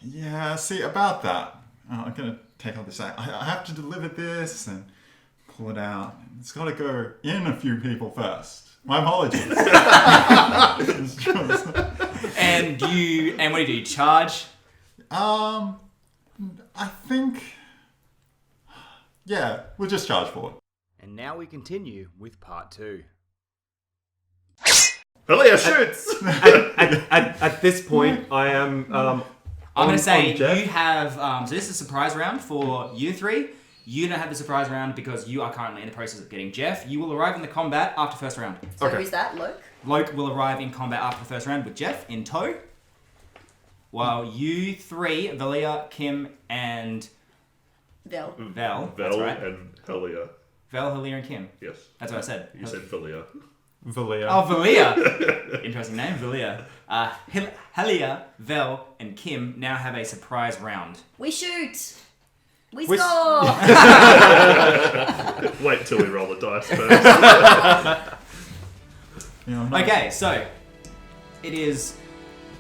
Yeah, see, about that. I'm going to take all this out. I have to deliver this and pull it out. It's got to go in a few people first. My apologies. And what do? You charge? I think... Yeah, we'll just charge forward. And now we continue with part 2. Helia shoots! At this point, I am... I'm going to say Jeff. you have... so this is a surprise round for you 3. You don't have the surprise round because you are currently in the process of getting Jeff. You will arrive in the combat after first round. So who's that, Luke? Loke will arrive in combat after the first round with Jeff in tow. While you 3, Valia, Kim, and... Vel. That's right. and Helia. Vel, Halia, and Kim. Yes. That's what I said. You said Philia. Valia. Oh, Valia. Interesting name, Valia. Halia, Vel, and Kim now have a surprise round. We shoot! We score! Wait till we roll the dice first. Okay, so it is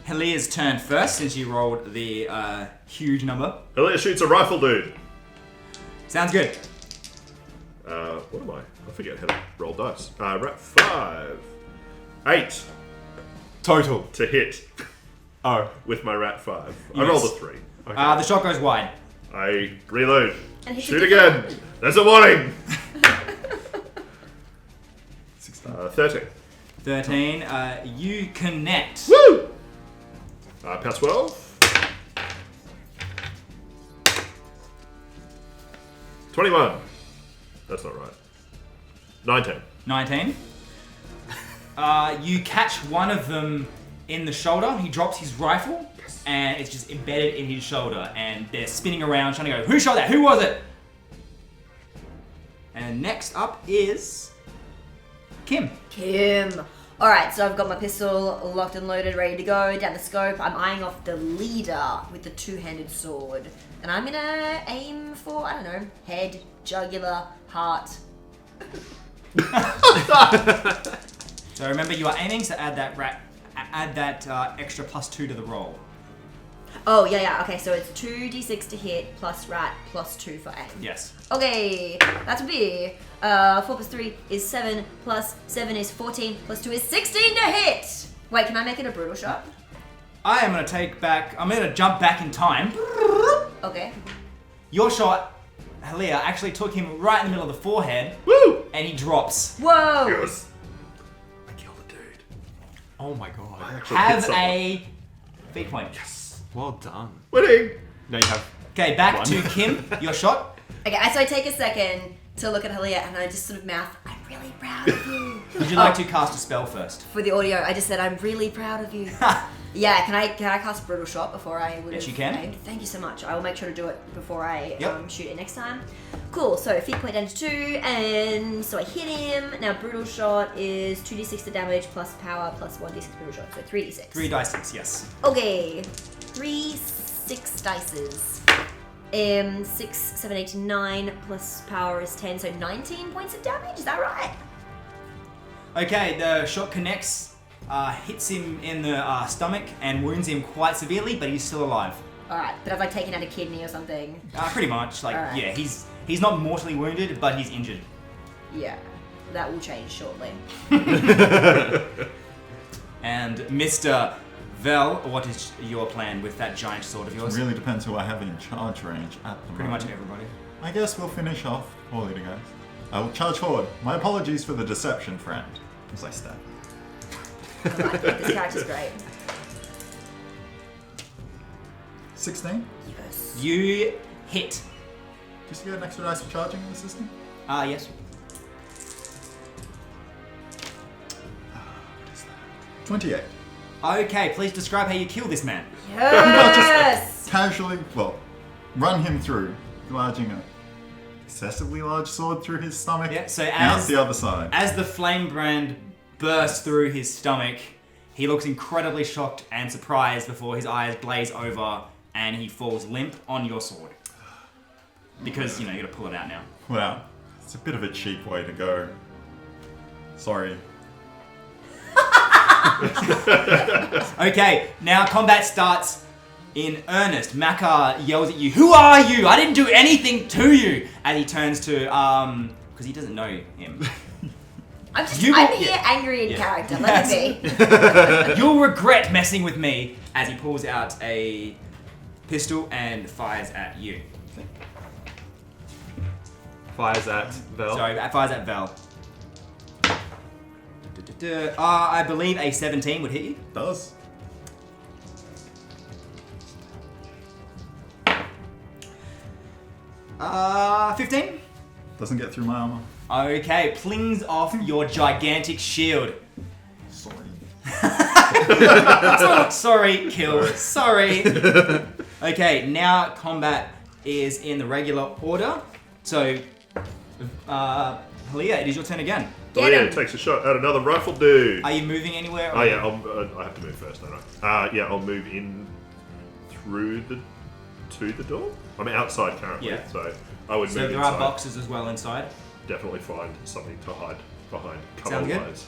Halia's turn first since you rolled the huge number. Helia shoots a rifle dude. Sounds good. What am I? I forget how to roll dice. Rat 5. 8 Total. to hit Oh. with my rat 5. I Yes. rolled a 3. The shot goes wide. I reload. And hit Shoot it again. There's a warning. 13. 13. You connect. Woo! Pass 12. 21. That's not right. 19. 19. You catch one of them in the shoulder. He drops his rifle, and it's just embedded in his shoulder. And they're spinning around trying to go, who shot that? Who was it? And next up is Kim. Kim. Alright, so I've got my pistol locked and loaded, ready to go. Down the scope, I'm eyeing off the leader with the two-handed sword. And I'm gonna aim for, I don't know, head, jugular, heart. So remember, you are aiming, so add that extra +2 to the roll. Oh, yeah, okay, so it's 2d6 to hit, plus rat, plus 2 for aim. Yes. Okay, that would be 4 plus 3 is 7, plus 7 is 14, plus 2 is 16 to hit! Wait, can I make it a brutal shot? I am going to jump back in time. Okay. Your shot, Halia, actually took him right in the middle of the forehead. Woo! And he drops. Whoa! Yes. I killed a dude. Oh my god. I actually hit Have someone. a feat point. Well done. Winning! Now you have... Okay, back One. to Kim. Your shot. Okay, so I take a second to look at Halia and I just sort of mouth, I'm really proud of you. Would you like to cast a spell first? For the audio, I just said, I'm really proud of you. Yeah, can I cast Brutal Shot before I would Yes, have you can. aimed? Thank you so much. I will make sure to do it before I Yep. shoot it next time. Cool, so feet point down to 2, and so I hit him. Now Brutal Shot is 2d6 to damage, plus power, plus 1d6 Brutal Shot, so 3d6. 3 dice 6, yes. Okay, 3, 6 dices. 6, 7, 8, 9, plus power is 10, so 19 points of damage, is that right? Okay, the shot connects, hits him in the stomach, and wounds him quite severely, but he's still alive. Alright, but have I taken out a kidney or something? Pretty much. Alright. Yeah, he's not mortally wounded, but he's injured. Yeah, that will change shortly. And Mr. Vel, what is your plan with that giant sword of It yours? really depends who I have in charge range at the Pretty moment. much everybody. I guess we'll finish off poorly, guys. I will charge forward. My apologies for the deception, friend. As I stab. Alright, this character's great. 16? Yes. You hit. Just to get an extra dice for charging in the system? Yes. What is that? 28. Okay, please describe how you kill this man. Yes! Casually, run him through, lodging a excessively large sword through his stomach. Yeah, so Now as it's the other side. As the flame brand bursts through his stomach, he looks incredibly shocked and surprised before his eyes glaze over and he falls limp on your sword. Because, you gotta pull it out now. Wow, it's a bit of a cheap way to go. Sorry. Okay, now combat starts In earnest, Makar yells at you, "Who are you? I didn't do anything to you!" As he turns to, because he doesn't know him. I'm You here will- yeah. angry in Yeah. character. Let me be. You'll regret messing with me, as he pulls out a pistol and fires at you. Fires at Vel. Sorry, fires at Vel. I believe a 17 would hit you. Does. Uh, 15? Doesn't get through my armor. Okay, plings off your gigantic shield. Sorry. Sorry, kill. Sorry. Okay, now combat is in the regular order. So, Halia, it is your turn again. Get Leah him. takes a shot at another rifle dude. Are you moving anywhere? Oh yeah, I have to move first, don't I? Yeah, I'll move in through to the door. I'm outside currently, Yeah. so I would So move there inside. are boxes as well inside. Definitely find something to hide behind. Sounds good. Cover-wise.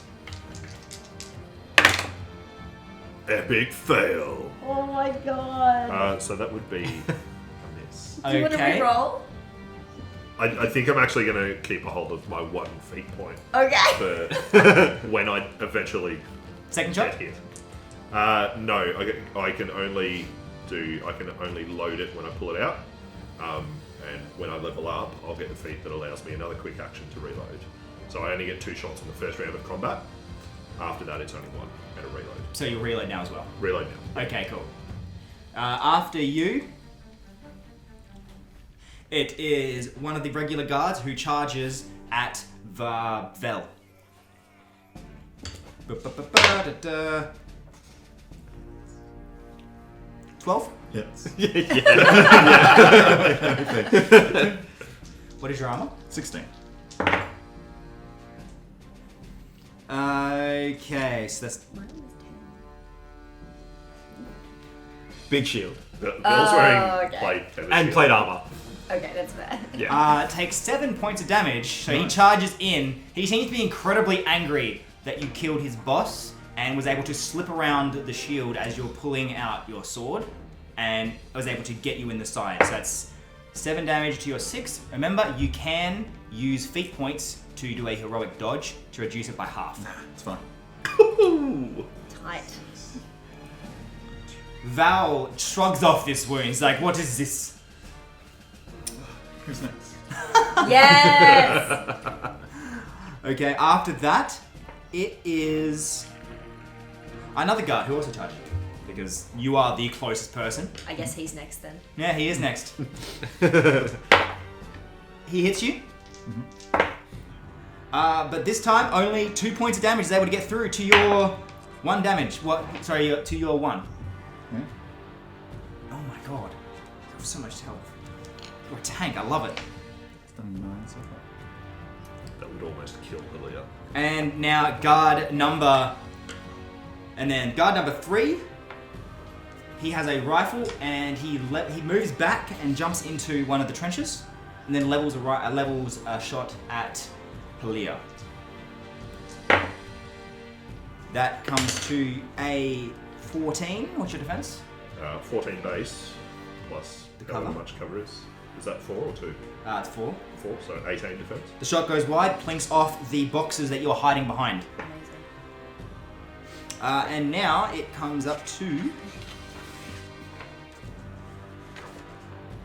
Epic fail. Oh my god. So that would be a miss. Do you want to Okay. re-roll? I think I'm actually going to keep a hold of my 1 feat point Okay. for when I eventually Second get shot? hit. No, I can only load it when I pull it out. And when I level up, I'll get the feat that allows me another quick action to reload. So I only get 2 shots in the first round of combat. After that, it's only 1 and a reload. So you'll reload now as well. Reload now. Okay, cool. After you, it is one of the regular guards who charges at Vel. 12? Yes. What is your armor? 16. Okay, so that's Big shield. Bill's Oh, wearing okay. plate tennis And shoes. plate armor. Okay, that's fair. Yeah. takes 7 points of damage. So he charges in. He seems to be incredibly angry that you killed his boss and was able to slip around the shield as you're pulling out your sword and was able to get you in the side. So that's 7 damage to your 6. Remember, you can use feat points to do a heroic dodge to reduce it by half. It's fine. Ooh. Tight. Val shrugs off this wound. He's like, what is this? Who's next? Yes! Okay, after that, it is another guard who also charges you. Because you are the closest person. I guess he's next then. Yeah, he is next. He hits you. But this time, only 2 points of damage is able to get through to your 1 damage. To your 1. Yeah. Oh my god. You have so much health. You're a tank, I love it. It's done 9 so far. That would almost kill Lilia. And now guard number 3. He has a rifle and he moves back and jumps into one of the trenches, and then levels a shot at Halia. That comes to a 14. What's your defense? 14 base plus cover. how much cover is. Is that 4 or 2? It's 4. 4, so 18 defense. The shot goes wide, plinks off the boxes that you're hiding behind. Amazing. And now it comes up to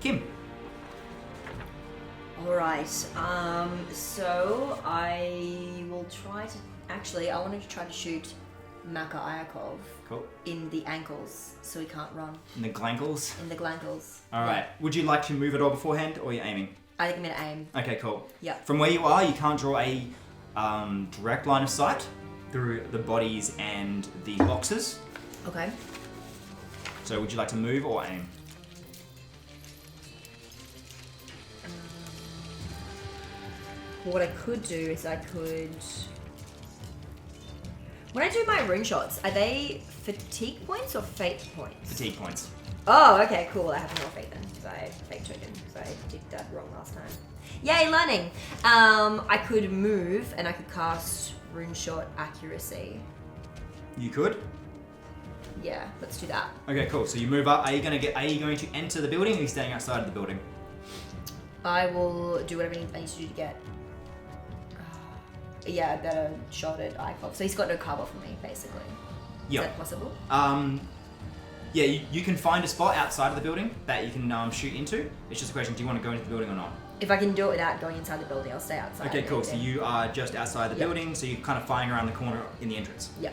Kim. Alright, so I will try to... Actually, I wanted to try to shoot Makar Iakov Cool. in the ankles so he can't run. And the glankles. In the glankles. Alright. Would you like to move at all beforehand, or are you aiming? I think I'm gonna aim. Okay, cool. Yeah. From where you are, you can't draw a direct line of sight through the bodies and the boxes. Okay. So would you like to move or aim? What I could do is I could... When I do my rune shots, are they fatigue points or fate points? Fatigue points. Oh, okay, cool. I have more fate then, because I fate token, because I did that wrong last time. Yay, learning! I could move and I could cast rune shot accuracy. You could. Yeah, let's do that. Okay, cool. So you move up. Are you going to enter the building, or are you staying outside of the building? I will do whatever I need to do to get a better shot at Iakov. So he's got no cover for me, basically. Yeah. Is that possible? Yeah, you can find a spot outside of the building that you can shoot into. It's just a question, do you want to go into the building or not? If I can do it without going inside the building, I'll stay outside. Okay, cool. So you are just outside the Yep. building, so you're kind of firing around the corner in the entrance. Yeah.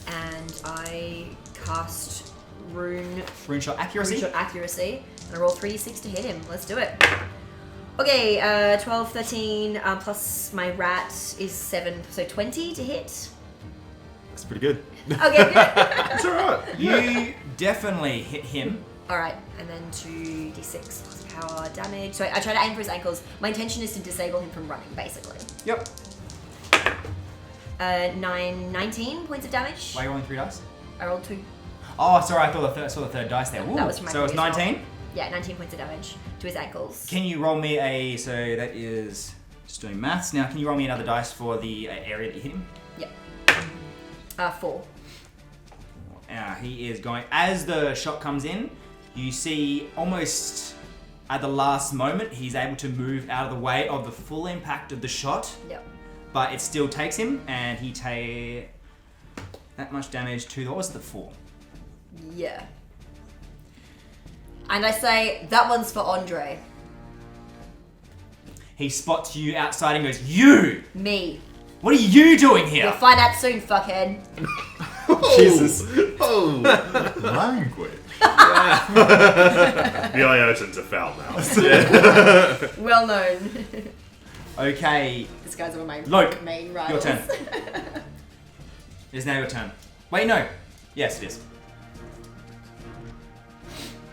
And I cast Rune Rune-shot accuracy. Rune-shot accuracy, and I roll 3d6 to hit him. Let's do it. Okay, 12, 13, plus my rat is 7, so 20 to hit. That's pretty good. Okay, good. It's alright. You definitely hit him. Alright, and then 2d6 plus power damage. So I try to aim for his ankles. My intention is to disable him from running, basically. Yep. 19 points of damage. Why are you rolling 3 dice? I rolled 2. Oh, sorry, I thought I saw the third dice there. Ooh. That was from my so it's previous roll. 19. Yeah, 19 points of damage to his ankles. Can you roll me a... So that is... Just doing maths. Now, can you roll me another dice for the area that you hit him? Yeah. 4. He is going... As the shot comes in, you see almost at the last moment, he's able to move out of the way of the full impact of the shot. Yep. But it still takes him, and he takes that much damage to... What was the 4? Yeah. And I say, that one's for Andre. He spots you outside and goes, "You! Me. What are you doing here?" You'll find out soon, fuckhead. Jesus. Oh, Language. the Iotians are foul now. Well known. Okay, This guy's one of my Loke, main rivals. your turn. It is now your turn. Wait, no. Yes, it is.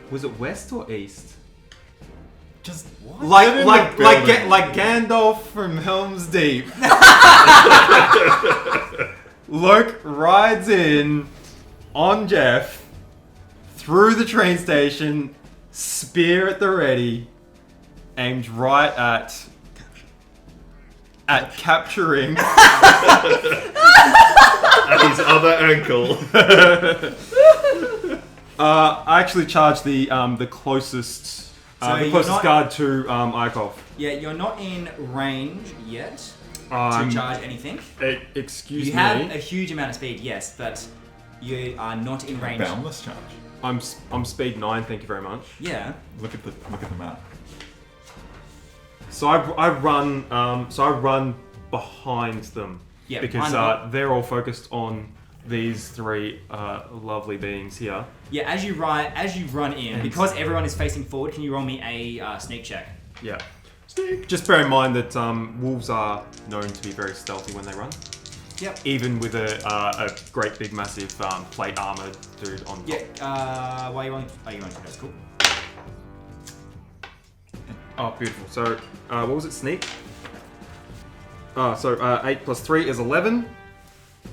Was it west or east? Just what? Like Gandalf from Helm's Deep. Loke rides in on Jeff through the train station, spear at the ready, aimed right at capturing At his other ankle. I actually charged the closest So the you're closest not- guard to Iakov. Yeah, you're not in range yet to Um, charge anything. Excuse You me. have a huge amount of speed, yes, but you are not in range. Boundless charge. I'm speed 9. Thank you very much. Yeah. Look at the map. So I run behind them. Yeah, because behind them. they're all focused on these 3 lovely beings here. Yeah, as you run in, And- because everyone is facing forward, can you roll me a sneak check? Yeah. Just bear in mind that wolves are known to be very stealthy when they run. Yep. Even with a great big massive plate armor dude on top. Yeah. Why are you rolling? Oh, you're rolling. That's cool. Oh, beautiful. So, what was it? Sneak? So 8 plus 3 is 11.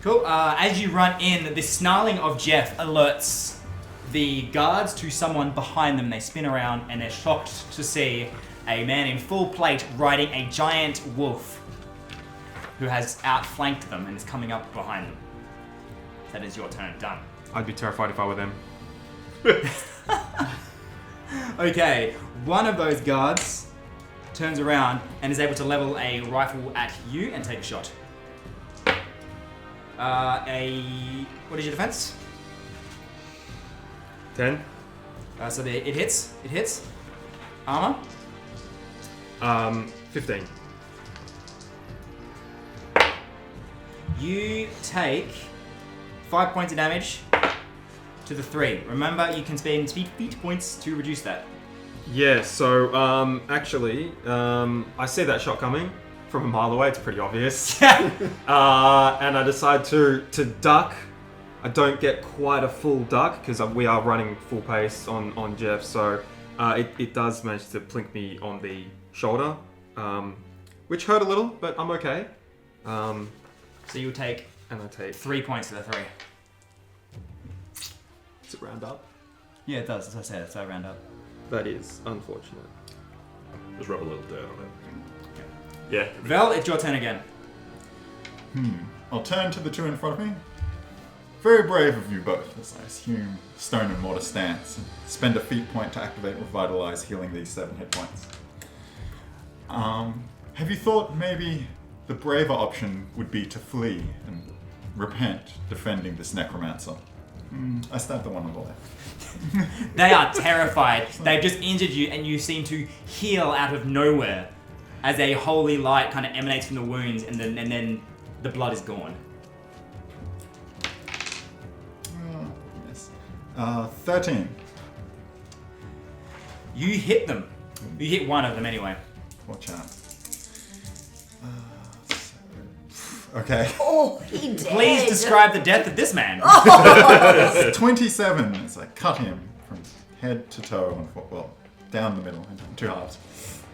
Cool. As you run in, the snarling of Jeff alerts the guards to someone behind them. They spin around and they're shocked to see a man in full plate riding a giant wolf who has outflanked them and is coming up behind them. That is your turn. Done. I'd be terrified if I were them. Okay, one of those guards turns around and is able to level a rifle at you and take a shot. What is your defense? 10. It hits. It hits. Armor. 15. You take 5 points of damage to the 3. Remember, you can spend speed points to reduce that. Yeah, so actually, I see that shot coming from a mile away. It's pretty obvious. And I decide to duck. I don't get quite a full duck because we are running full pace on Jeff. So it does manage to plink me on the shoulder, which hurt a little, but I'm okay. So you'll take And I take. 3 points to the 3. Does it round up? Yeah, it does. As I said, it's a round up. That is unfortunate. Just rub a little dirt on it. Yeah. Vel, it's your turn again. I'll turn to the 2 in front of me. very brave of you both, as I assume stone and mortar stance. And spend a feat point to activate Revitalize, healing these 7 hit points. Have you thought maybe the braver option would be to flee and repent defending this necromancer? I stabbed the one on the left. They are terrified. They've just injured you, and you seem to heal out of nowhere as a holy light kind of emanates from the wounds, and then the blood is gone. Yes. 13. You hit them. You hit one of them anyway. Watch out. Okay. Oh, he did. Please describe the death of this man. 27 as I cut him from head to toe on foot. Well, down the middle into 2 halves.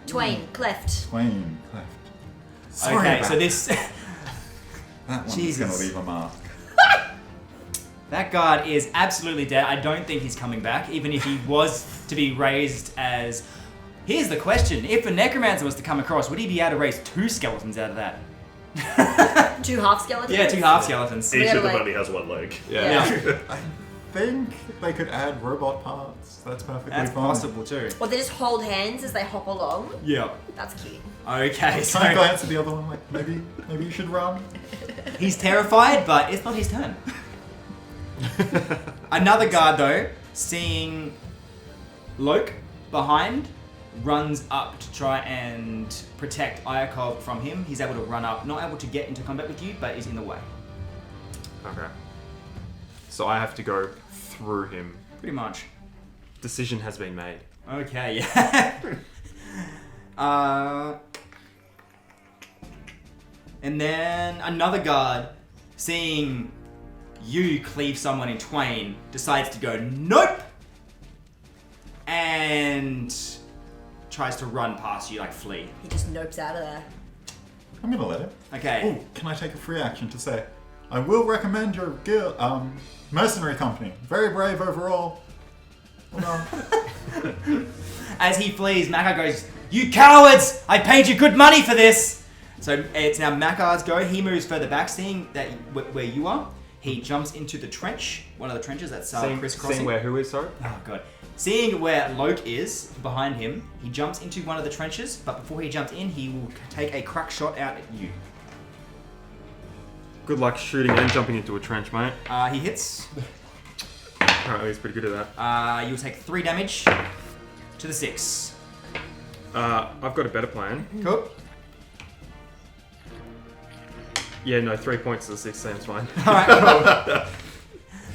Twain, cleft. Twain cleft. Sorry Okay, about so this that one's Jesus. gonna leave a mark. that guard is absolutely dead. I don't think he's coming back, even if he was to be raised as. Here's the question: if a necromancer was to come across, would he be able to raise 2 skeletons out of that? 2 half skeletons? Yeah, 2 half skeletons. Each gotta of them like- only has 1 leg. Yeah. I think they could add robot parts. That's perfectly That's fine. possible too. Or they just hold hands as they hop along. Yeah. That's cute. Okay, so Can I glance at the other one like maybe you should run? he's terrified, but it's not his turn. Another guard, though, seeing Loke behind, runs up to try and protect Iakov from him. He's able to run up, not able to get into combat with you, but is in the way. Okay. So I have to go through him. Pretty much. Decision has been made. Okay, yeah. And then another guard, seeing you cleave someone in twain, decides to go, nope! And tries to run past you, like flee. He just nopes out of there. I'm gonna let it. Okay. Oh, can I take a free action to say, I will recommend your guild, mercenary company. Very brave overall. Well done. As he flees, Makar goes, you cowards! I paid you good money for this! So it's now Makar's go. He moves further back, seeing that where you are. He jumps into the trench, one of the trenches that's crisscrossing. Seeing where who is, sorry? Oh god. Seeing where Loke is behind him, he jumps into one of the trenches, but before he jumps in, he will take a crack shot out at you. Good luck shooting and jumping into a trench, mate. He hits. Apparently he's pretty good at that. You'll take 3 damage to the 6. I've got a better plan. Cool. Yeah, no, 3 points to the 6 seems fine. Alright, I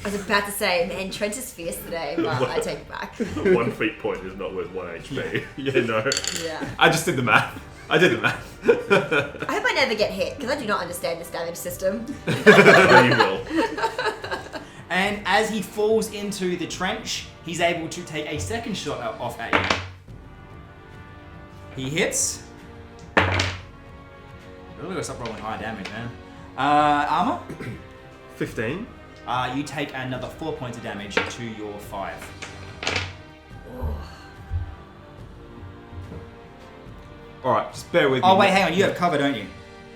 was about to say, man, Trent is fierce today, but I take it back. 1 feet point is not worth 1 HP. Yeah, no. Yeah. I just did the math. I did the math. I hope I never get hit, because I do not understand this damage system. You will. And as he falls into the trench, he's able to take a second shot off at you. He hits. Really gotta stop rolling high damage, man. Armor? 15. You take another 4 points of damage to your 5. Alright, just bear with me. Oh wait, hang on, you have cover, don't you?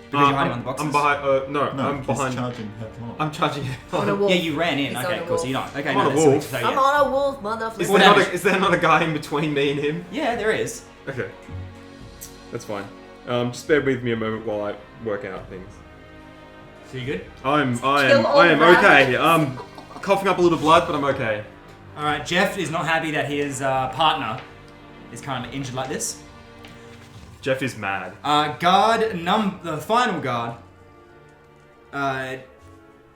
Because you're hiding on the boxes. I'm behind. No, No, I'm he's behind. charging headlong. I'm charging. On a wolf. Yeah, you ran in. He's on Okay, a cool. So wolf. you're not. Okay, I'm no, on a that's sweet. wolf. So, I'm yeah. on a wolf, motherfucker. Is Four there, not damage. a, is there not a guy in between me and him? Yeah, there is. Okay. That's fine. Just bear with me a moment while I work out things. So you good? I am all okay. rabbits. Coughing up a little blood, but I'm okay. All right. Jeff is not happy that his partner is currently injured like this. Jeff is mad. The final guard,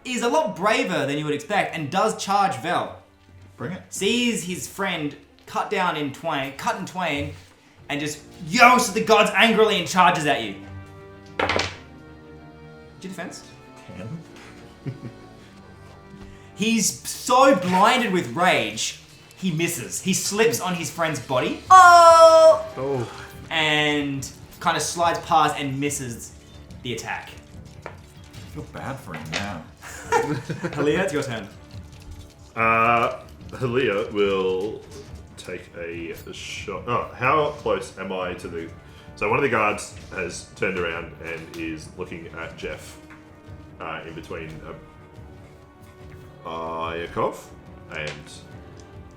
is a lot braver than you would expect and does charge Vel. Bring it. Sees his friend cut in twain, and just yells to the gods angrily and charges at you. What's your defense? 10. He's so blinded with rage, he misses. He slips on his friend's body Oh! Oh. and kind of slides past and misses the attack. I feel bad for him now. Halia, it's your turn. Halia will take a shot. Oh, how close am I to the... So one of the guards has turned around and is looking at Jeff in between... Iakov and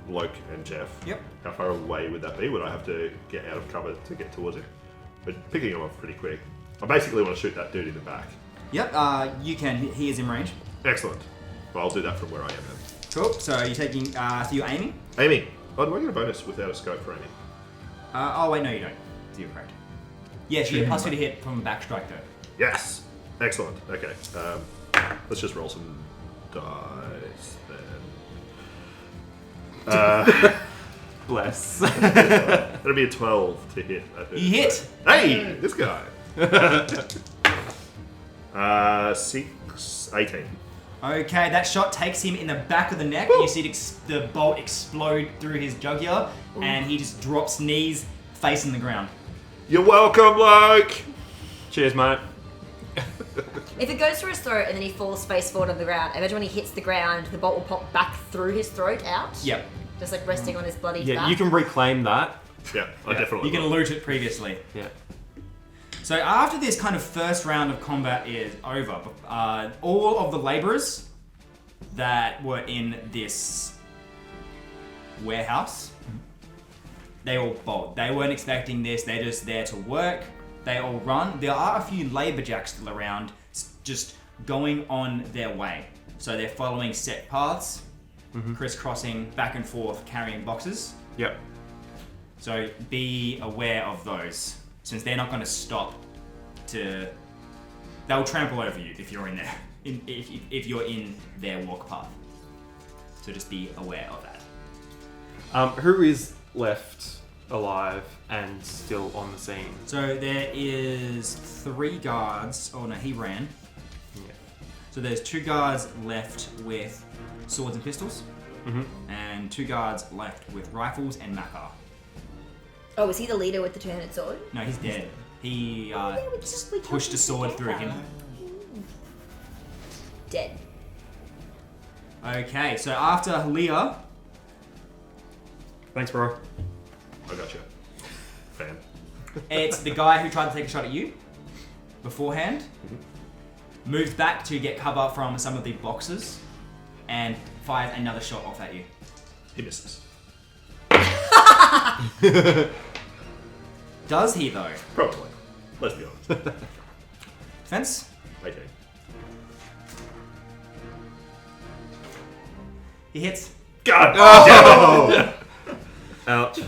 Loke and Jeff. Yep. How far away would that be? Would I have to get out of cover to get towards him? But picking him off pretty quick. I basically want to shoot that dude in the back. Yep, you can. He is in range. Excellent. Well, I'll do that from where I am then. Cool. So you're taking. So you're aiming. Aiming. Oh, do I get a bonus without a scope for aiming? Oh wait, no, you don't. So you're correct. Yes, you get +2 to hit from a back strike though. Yes. Excellent. Okay. Let's just roll some dice then. Bless. That'll be a 12 to hit. I think. You hit. Hey, this guy. 18. Okay, that shot takes him in the back of the neck. You see the bolt explode through his jugular, and he just drops knees, facing the ground. You're welcome, Luke. Cheers, mate. If it goes through his throat and then he falls face forward on the ground, imagine when he hits the ground, the bolt will pop back through his throat out. Yep. Just like resting on his bloody Yeah, back. you can reclaim that. Yeah, I definitely. You can will. loot it previously. Yeah. So after this kind of first round of combat is over, all of the laborers that were in this warehouse, they all bolt. They weren't expecting this. They're just there to work. They all run. There are a few laborjacks still around, just going on their way. So they're following set paths, crisscrossing back and forth, carrying boxes. Yep. So be aware of those, since they're not going to stop to. They'll trample over you if you're in there, if you're in their walk path. So just be aware of that. Who is left alive and still on the scene? So there is 3 guards. Oh no, he ran. Yeah. So there's 2 guards left with swords and pistols, and 2 guards left with rifles and Makar. Oh, is he the leader with the two-handed sword? No, he's dead. He We pushed a sword through him. Dead. Okay, so after Leah, Thanks, bro. I got you. Fan. it's the guy who tried to take a shot at you beforehand, moves back to get cover from some of the boxes, and fires another shot off at you. He misses. Does he though? Probably. Let's be honest. Defense? 18. He hits. God! Ouch.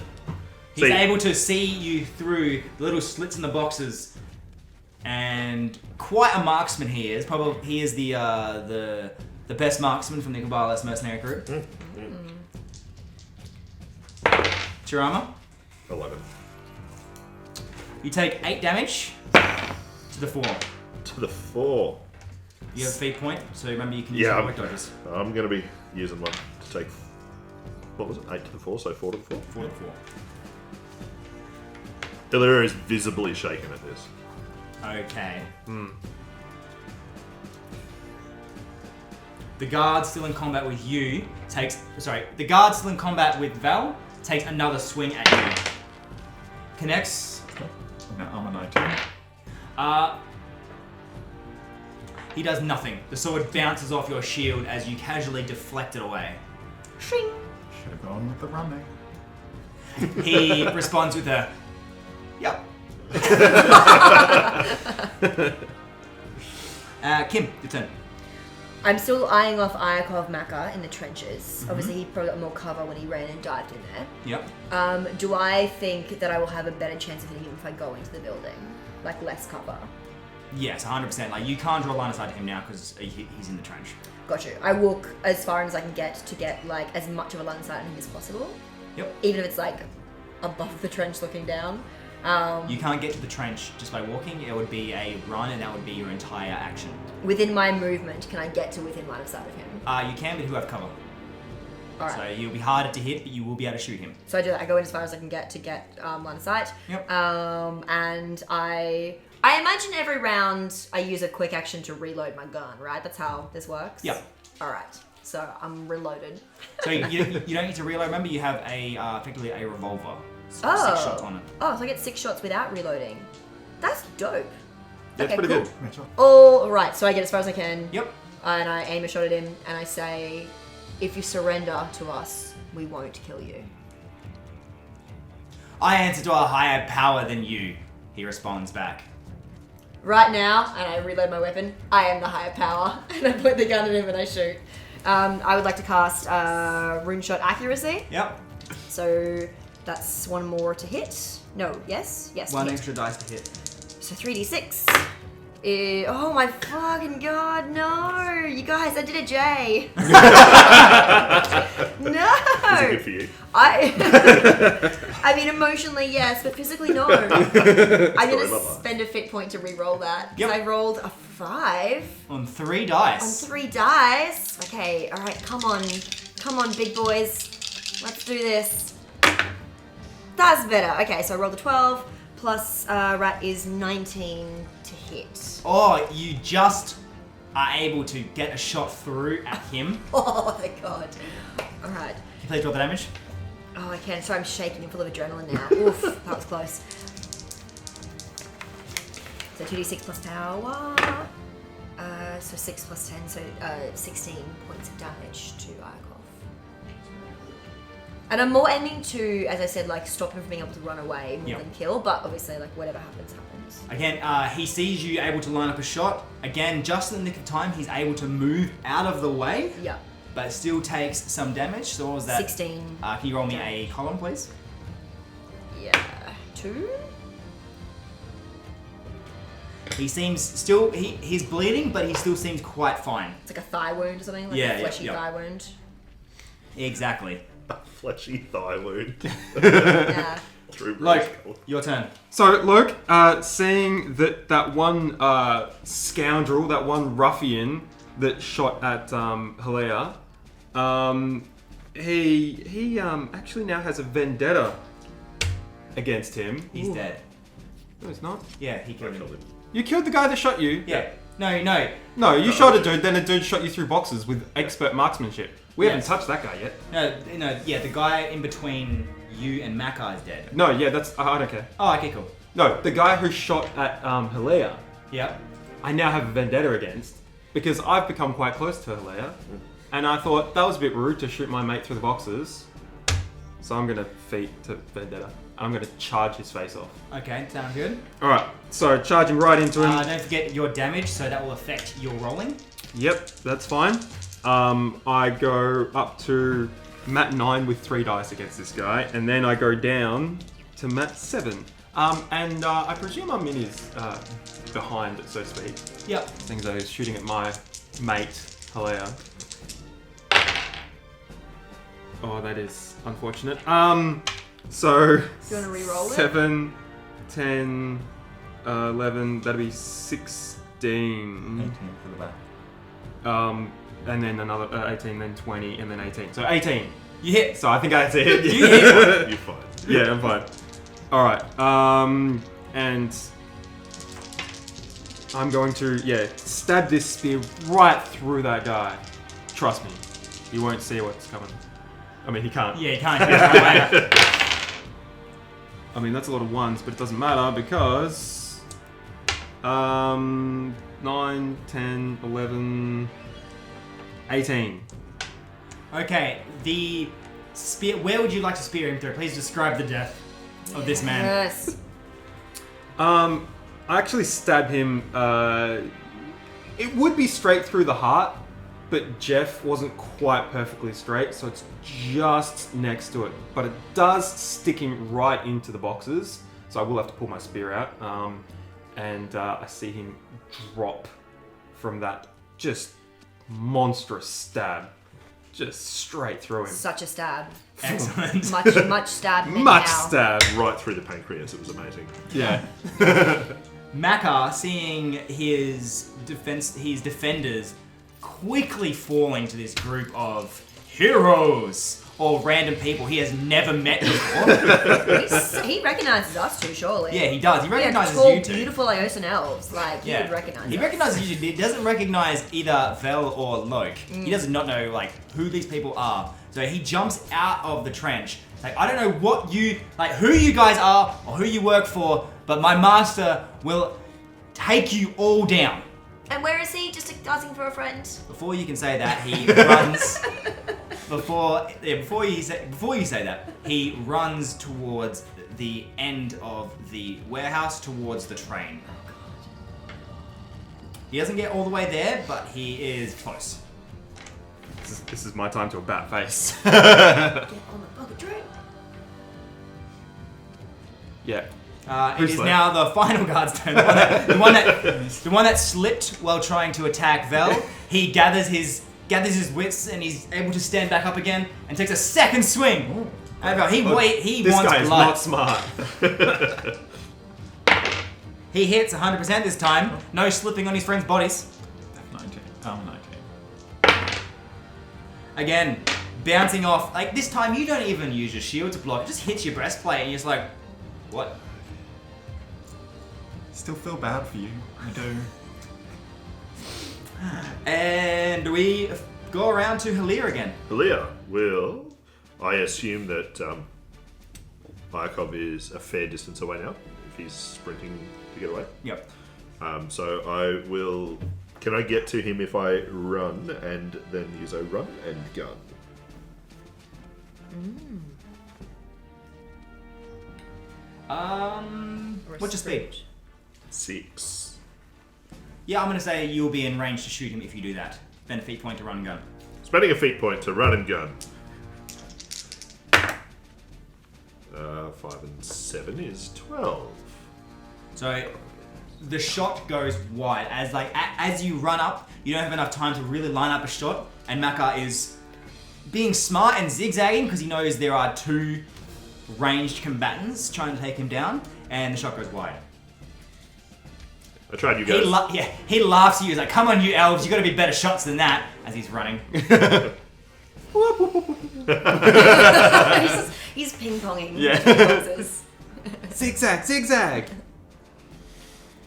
He's See. able to see you through the little slits in the boxes, and quite a marksman he is. Probably he is the best marksman from the Kabbalah's mercenary group. What's your armor? 11. You take 8 damage to the 4. To the 4. You have a feat point, so remember you can use Yeah. your quick dodges. I'm going to be using one to take. What was it? 8 to the 4, so 4 to the 4? 4 to 4. Illyria is visibly shaken at this. Okay. The guard still in combat with you the guard still in combat with Val takes another swing at you. Connects. Now I'm a 19. He does nothing. The sword bounces off your shield as you casually deflect it away. Shring. Should have gone with the running. He responds with a, yep. Kim, your turn. I'm still eyeing off Iakov Makar in the trenches. Obviously, he probably got more cover when he ran and dived in there. Yep. Do I think that I will have a better chance of hitting him if I go into the building? Like, less cover? Yes, 100%. Like, you can't draw a line of sight to him now because he's in the trench. Got you. I walk as far as I can get to get, like, as much of a line of sight on him as possible. Yep. Even if it's, like, above the trench looking down. You can't get to the trench just by walking. It would be a run, and that would be your entire action. Within my movement, can I get to within line of sight of him? You can, but he'll have cover. Alright. So you'll be harder to hit, but you will be able to shoot him. So I do that. I go in as far as I can get to get line of sight. Yep. And I imagine every round I use a quick action to reload my gun, right? That's how this works? Yep. Alright. So I'm reloaded. So you don't need to reload. Remember, you have effectively a revolver. So Oh. 6 shots on it. Oh, so I get 6 shots without reloading. That's dope. That's Okay, pretty cool. good. Mitchell. All right, so I get as far as I can. Yep. And I aim a shot at him, and I say, if you surrender to us, we won't kill you. I answer to a higher power than you, he responds back. Right now, and I reload my weapon, I am the higher power. And I point the gun at him and I shoot. I would like to cast Rune Shot Accuracy. Yep. So that's one more to hit. No, yes? Yes, One hit. extra dice to hit. So 3d6. Oh my fucking god, no! You guys, I did a J. Is it No! good for you? I mean, emotionally, yes, but physically, no. I'm Story gonna of my life. spend a fit point to re-roll that. Yep. I rolled a 5 On 3 on dice. 3 dice. Okay, alright, come on. Come on, big boys. Let's do this. That's better. Okay, so I rolled a 12, plus Rat is 19 to hit. Oh, you just are able to get a shot through at him. Oh my god. Alright. Can you please roll the damage? Oh, I can. Sorry, I'm shaking. I'm full of adrenaline now. Oof, that was close. So 2d6 plus power. So 6 plus 10, so 16 points of damage to Iakov. And I'm more aiming to, as I said, like stop him from being able to run away more Yep. than kill. But obviously, like whatever happens, happens. Again, he sees you able to line up a shot. Again, just in the nick of time, he's able to move out of the way, Yeah. but it still takes some damage. So what was that? 16. Can you roll me a column, please? Yeah. 2. He seems still, he's bleeding, but he still seems quite fine. It's like a thigh wound or something. Like Yeah, a fleshy yeah. thigh wound. Exactly. A fleshy thigh wound. Yeah. Through Luke, skull. your turn. So, Luke, seeing that one scoundrel, that one ruffian that shot at Hilaire, he actually now has a vendetta against him. He's dead. No, he's not. Yeah, he I killed killed him. him. You killed the guy that shot you. Yeah. No. No, you shot a dude, then a dude shot you through boxes with expert marksmanship. We Yes. haven't touched that guy yet. No, yeah, the guy in between you and Makar is dead. No, yeah, that's I don't care. Oh, okay, cool. No, the guy who shot at Hilaire, Yep. I now have a vendetta against because I've become quite close to Hilaire, and I thought that was a bit rude to shoot my mate through the boxes. So I'm gonna feat to vendetta. I'm gonna charge his face off. Okay, sounds good. All right, so charging right into him. Don't forget your damage, so that will affect your rolling. Yep, that's fine. I go up to Mat 9 with 3 dice against this guy, and then I go down to Mat 7. And I presume I'm in his behind, so to speak. Yep. Things I was shooting at my mate, Hilaire. Oh, that is unfortunate. So You want to re-roll it? 7, 10, 11, that'd be 16. for the back. And then another 18, then 20, and then 18. So 18. You hit. So I think that's it. You hit. You're fine. Yeah, I'm fine. All right. And I'm going to stab this spear right through that guy. Trust me, you won't see what's coming. I mean, he can't. Yeah, you can't hit that way. I mean, that's a lot of ones, but it doesn't matter because 9, 10, 11, 18. Okay, the spear. Where would you like to spear him through? Please describe the death of this man. Yes. I actually stab him. It would be straight through the heart, but Jeff wasn't quite perfectly straight, so it's just next to it. But it does sticking right into the boxes, so I will have to pull my spear out. And I see him drop from that just monstrous stab, just straight through him. Such a stab. Excellent. Much stab. Much now. stab. Right through the pancreas. It was amazing. Yeah. Makar, seeing his defenders quickly falling to this group of heroes or random people he has never met before. He recognizes us too, surely. Yeah, he does. He recognizes tall, you two. beautiful Iosan elves. Like, he would recognize He us. recognizes you. He doesn't recognize either Vel or Loke. He does not know who these people are. So he jumps out of the trench. Like, I don't know who you guys are or who you work for, but my master will take you all down. And where is he? Just asking for a friend. Before you can say that, he runs. Before you say that, he runs towards the end of the warehouse, towards the train. He doesn't get all the way there, but he is close. This is my time to about face. Get on the fucking train. Yeah. It Who's is left? now the final guard's turn. The one that slipped while trying to attack Vel. He gathers his wits and he's able to stand back up again and takes a second swing. However, he This wants guy is blood. not smart. He hits 100% this time. No slipping on his friends' bodies. 19. Oh, 19. Again, bouncing off. Like this time, you don't even use your shield to block. It just hits your breastplate and you're just like, what? Still feel bad for you. I do. And we go around to Halir again. Halia will. I assume that Iakov is a fair distance away now, if he's sprinting to get away. Yep. So I will. Can I get to him if I run and then use a run and gun? What's your speed? 6. Yeah, I'm gonna say you'll be in range to shoot him if you do that. Then a feat point to run and gun. Spending a feat point to run and gun. 5 and 7 is 12. So the shot goes wide as you run up. You don't have enough time to really line up a shot, and Makar is being smart and zigzagging because he knows there are two ranged combatants trying to take him down, and the shot goes wide. I tried you guys. He laughs at you. He's like, "Come on, you elves! You got to be better shots than that." As he's running. He's ping-ponging. Yeah. Poses. Zigzag, zigzag.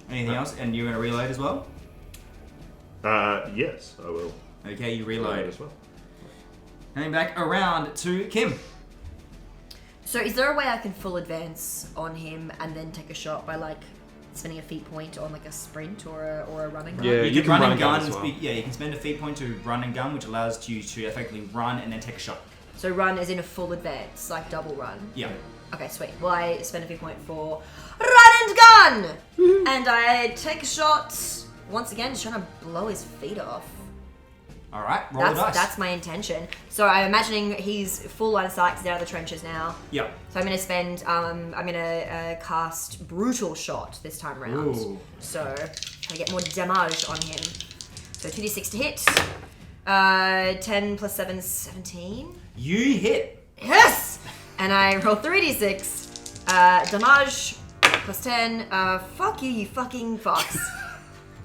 Anything else? And you're gonna reload as well. Yes, I will. Okay, you Reload reload. as well. Heading back around to Kim. So is there a way I can full advance on him and then take a shot by like spending a feat point on like a sprint or a running gun? Yeah. You you can run and gun gun. as well. Yeah, you can spend a feat point to run and gun, which allows you to effectively run and then take a shot. So run is in a full advance, like double run. Yeah. Okay, sweet. Well, I spend a feat point for run and gun, and I take a shot once again, just trying to blow his feet off. All right, roll the dice. That's my intention. So I'm imagining he's full line of sight, he's out of the trenches now. Yep. So I'm gonna spend, I'm gonna cast brutal shot this time around. Ooh. So I get more damage on him. So 2d6 to hit. 10 plus 7 is 17. You hit. Yes! And I roll 3d6. Damage plus 10. Fuck you, you fucking fox.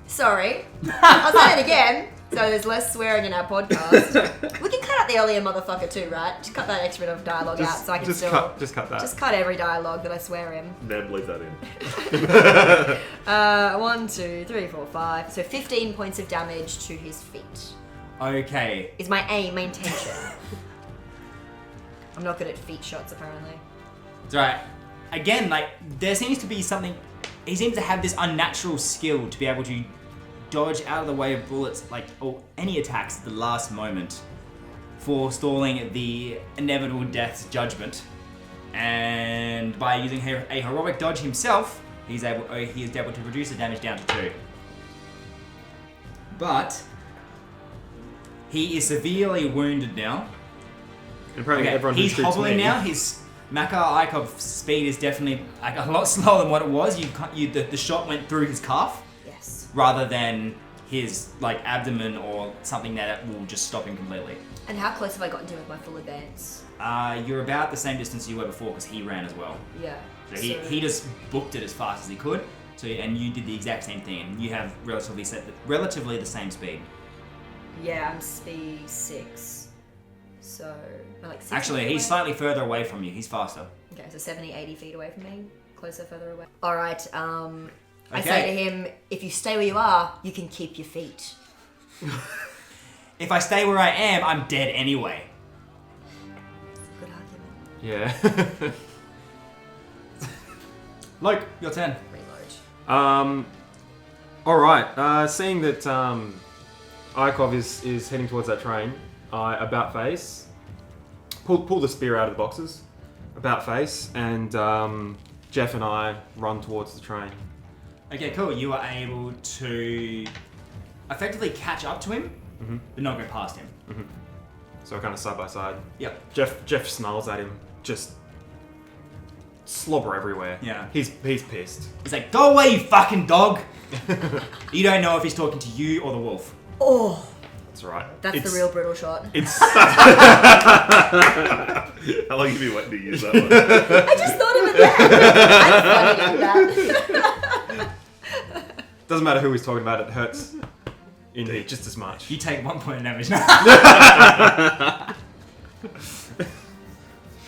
Sorry. I'll say it again. So there's less swearing in our podcast. We can cut out the earlier motherfucker too, right? Just cut that extra bit of dialogue out so I can just still... cut that. Just cut every dialogue that I swear in. Neb, leave that in. 1, 2, 3, 4, 5. So 15 points of damage to his feet. Okay. Is my aim, my intention. I'm not good at feet shots, apparently. It's alright. Again, like, there seems to be something... He seems to have this unnatural skill to be able to dodge out of the way of bullets, like, or any attacks at the last moment, forestalling the inevitable death's judgment. And by using a heroic dodge himself, he is able to reduce the damage down to 2. But he is severely wounded now. And probably everyone who he's shoots hobbling me. now. His Makar Iakov's speed is definitely like a lot slower than what it was. The shot went through his calf Yes. rather than his like abdomen or something that will just stop him completely. And how close have I gotten to him with my full advance? You're about the same distance you were before because he ran as well. Yeah. So he just booked it as fast as he could. So and you did the exact same thing. And you have relatively the same speed. Yeah, I'm speed 6. So, like 6 Actually, feet he's away? slightly further away from you. He's faster. Okay, so 70, 80 feet away from me. Closer, further away. Alright, I Okay. say to him, if you stay where you are, you can keep your feet. If I stay where I am, I'm dead anyway. Good argument. Yeah. Luke, your turn. Reload. All right. Seeing that Iakov is heading towards that train, I about face, pull the spear out of the boxes, about face, and Jeff and I run towards the train. Okay, cool. You are able to effectively catch up to him, but not go past him. So kind of side by side. Yep. Jeff snarls at him, just slobber everywhere. Yeah. He's pissed. He's like, "Go away, you fucking dog!" You don't know if he's talking to you or the wolf. Oh, That's right. that's the real brutal shot. It's How long have you been waiting to use that one? I just thought of it there. I'm funny like that. doesn't matter who he's talking about. It hurts in me just as much. You take 1 point of damage now.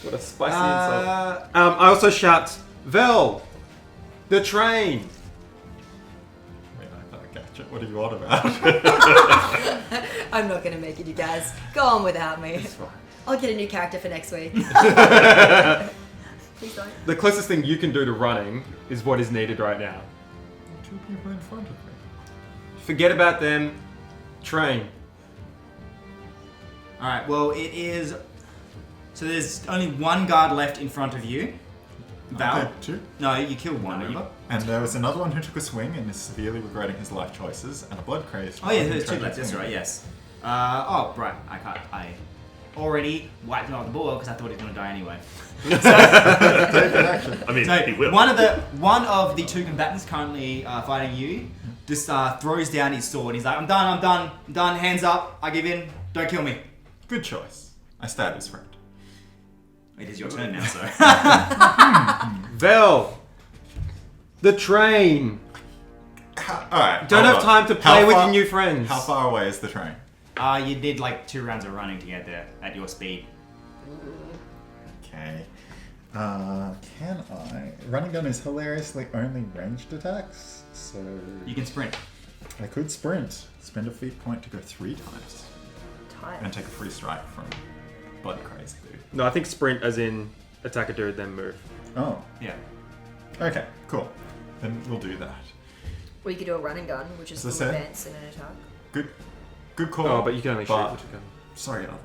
What a spicy insult. I also shout, Vel, the train. Wait, I can't catch it. What are you on about? I'm not gonna make it, you guys. Go on without me. It's fine. I'll get a new character for next week. Please don't. The closest thing you can do to running is what is needed right now. 2 people in front of me. Forget about them. Train. Alright, well, it is. So there's only one guard left in front of you. Val? Okay, 2. No, you killed one. Remember? And there was another one who took a swing and is severely regretting his life choices, and a blood crazed. Oh, yeah, there's 2 left. That's right, yes. Oh, right. I already wiped him off the board because I thought he was going to die anyway. I mean, So he will. one of the 2 combatants currently fighting you just throws down his sword. He's like, I'm done, hands up, I give in, don't kill me. Good choice. I stabbed his friend. It is your turn now, so. Vel, the train. Alright. Don't have time to play with your new friends. How far away is the train? You did like 2 rounds of running to get there at your speed. Okay. Can I? Running gun is hilariously only ranged attacks, so You can sprint. I could sprint. Spend a feat point to go 3 times. And Tight. take a free strike from Blood Crazy Dude. No, I think sprint as in attack a dude, then move. Oh. Yeah. Okay, cool. Then we'll do that. Or you could do a running gun, which is As I full said. advance in an attack. Good call. Oh, but you can only shoot But- with your gun. Sorry, other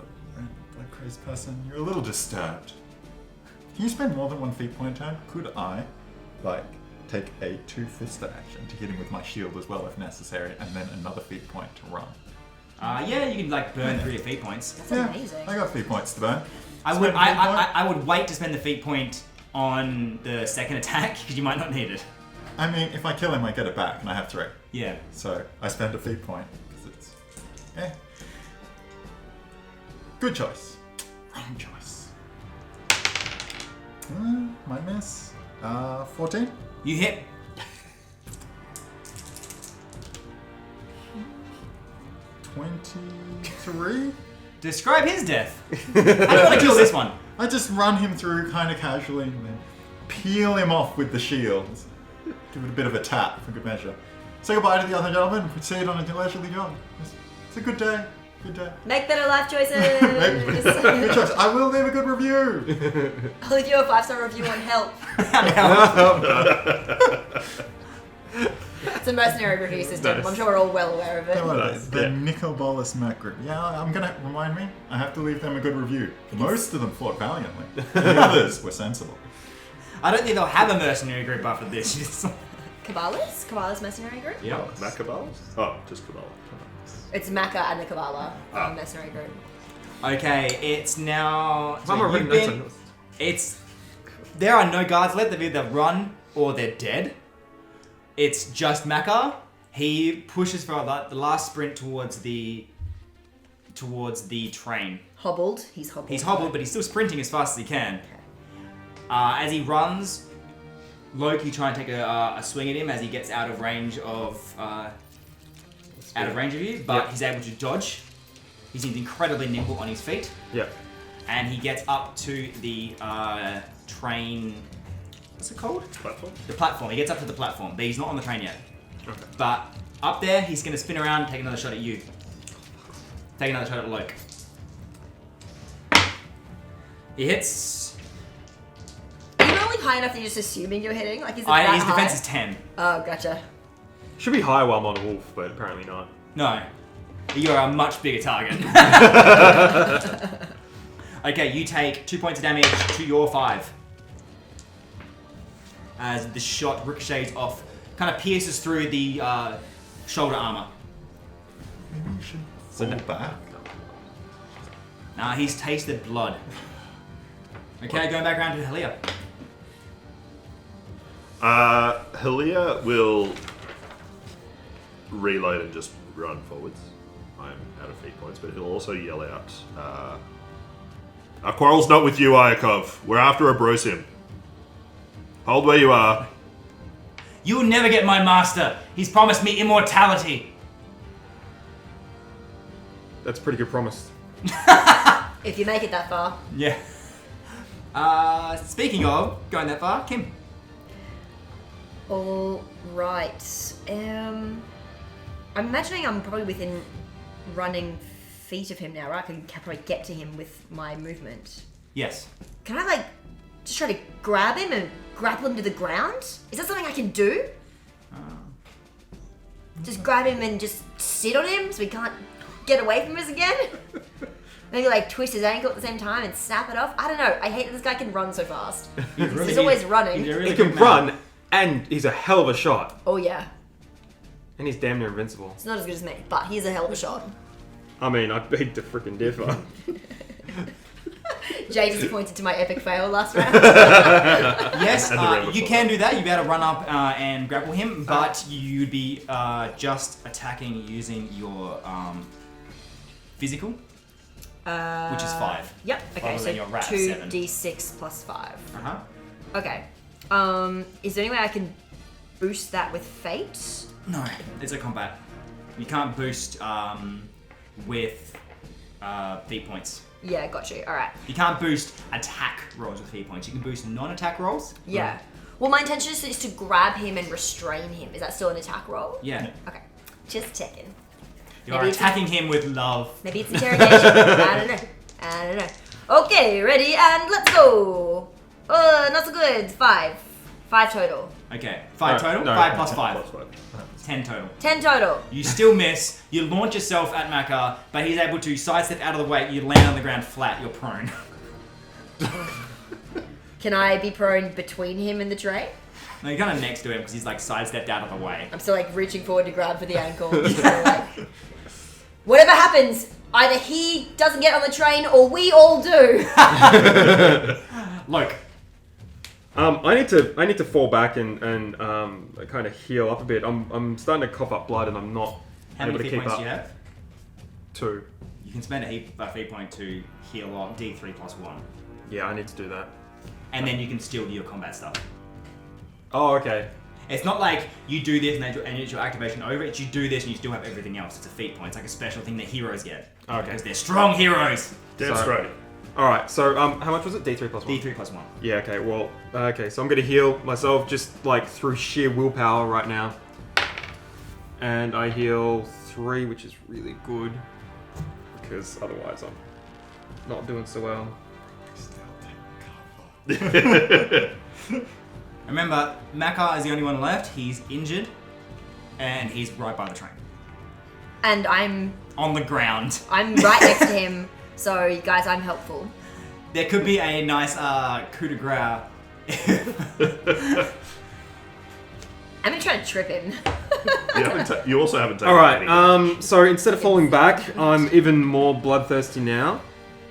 Blood Crazy person. You're a little disturbed. Can you spend more than 1 feat point turn? Could I, take a 2-fisted action to hit him with my shield as well if necessary, and then another feat point to run? Yeah, you can burn through your feat points. That's amazing. I got feat points to burn. I Spend would a feat point. I would wait to spend the feat point on the second attack because you might not need it. I mean, if I kill him, I get it back, and I have 3. Yeah. So I spend a feat point because it's, good choice. Wrong choice. My miss. 14. You hit. 23. Describe his death. How do you want to kill this one? I just run him through kind of casually and then peel him off with the shield. Give it a bit of a tap for good measure. Say goodbye to the other gentleman and proceed on a leisurely jog. It's a good day. Good day. Make better life choices. Good choice. I will leave a good review. I'll leave you a 5-star review on Help. It's a mercenary review system. Nice. I'm sure we're all well aware of it. Don't worry about Nice, it. The yeah. Nicobolus Merc group. Yeah, I'm gonna remind me. I have to leave them a good review. Most of them fought valiantly. The others were sensible. I don't think they'll have a mercenary group after this. Just- Kabbalah's? Kabbalah's mercenary group? yeah. Macaballas? Oh, just Cabala. It's Makar and the Kabbalah Ah. mercenary group. Okay, it's now. I'm already you've notes been- on this. It's there are no guards left. They've either run or they're dead. It's just Makar. He pushes for the last sprint towards the train. Hobbled. He's hobbled. He's hobbled, but he's still sprinting as fast as he can. As he runs, Loki try and take a swing at him as he gets out of range of you, but Yeah. he's able to dodge. He seems incredibly nimble on his feet. Yeah. And he gets up to the train. What's it called? Platform? The platform. He gets up to the platform, but he's not on the train yet. Okay. But up there, he's going to spin around and take another shot at you. Take another shot at Loke. He hits. Are you rolling high enough that you're just assuming you're hitting? Like, is it that His high? defense is 10. Oh, gotcha. Should be higher while I'm on a wolf, but apparently not. No. You're a much bigger target. Okay, you take 2 points of damage to your 5. As the shot ricochets off, kind of pierces through the shoulder armor. Maybe you should fall back. Nah, he's tasted blood. Okay, going back around to Helia. Helia will reload and just run forwards. I'm out of feet points, but he'll also yell out, our quarrel's not with you, Iakov. We're after Abrosim. Hold where you are. You will never get my master. He's promised me immortality. That's a pretty good promise. If you make it that far. Yeah. Speaking of going that far, Kim. All right. I'm imagining I'm probably within running feet of him now, right? I can probably get to him with my movement. Yes. Can I just try to grab him and grapple him to the ground? Is that something I can do? Just grab him and just sit on him so he can't get away from us again? Maybe twist his ankle at the same time and snap it off? I don't know. I hate that this guy can run so fast. He's always running. Really He can run, and he's a hell of a shot. Oh yeah. And he's damn near invincible. It's not as good as me, but he's a hell of a shot. I mean, I beg to frickin' differ. Jay just pointed to my epic fail last round. Yes, And the round you before. can do that. You'd be able to run up and grapple him, but you'd be just attacking using your physical, which is 5. Yep. Okay, Other so than your wrap, 7. 2d6 plus 5. Uh-huh. Okay. Is there any way I can boost that with fate? No, it's a combat. You can't boost with feat points. Yeah, got you. All right. You can't boost attack rolls with feat points. You can boost non-attack rolls. Yeah. Well, my intention is to grab him and restrain him. Is that still an attack roll? Yeah. Okay. Just checking. You're Maybe it's attacking him with love. Maybe it's interrogation. I don't know. Okay, ready and let's go. Not so good. 5. 5 total. Okay, 5 total? no, 5 plus 5. Plus 5. 10 total. 10 total. You still miss. You launch yourself at Makar, but he's able to sidestep out of the way. You land on the ground flat. You're prone. Can I be prone between him and the tray? No, you're kind of next to him because he's sidestepped out of the way. I'm still reaching forward to grab for the ankle. So, whatever happens, either he doesn't get on the train or we all do. Look, I need to fall back and kind of heal up a bit. I'm starting to cough up blood and I'm not how able many to feat keep points up. do you have? 2. You can spend a feat point to heal on D3 plus 1. Yeah, I need to do that. And then you can still do your combat stuff. Oh, okay. It's not like you do this and it's your activation over. It's you do this and you still have everything else. It's a feat point. It's like a special thing that heroes get. Okay. Because they're strong heroes. Damn Sorry. straight. All right. So how much was it? D3 plus 1. D3 plus 1. Yeah. Okay. Well. Okay. So I'm gonna heal myself just through sheer willpower right now, and I heal 3, which is really good because otherwise I'm not doing so well. Remember, Makar is the only one left. He's injured, and he's right by the train. And I'm On the ground. right next to him. So, you guys, I'm helpful. There could be a nice coup de grace. I'm gonna try to trip him. You also haven't taken All right. any So instead of falling back, I'm even more bloodthirsty now.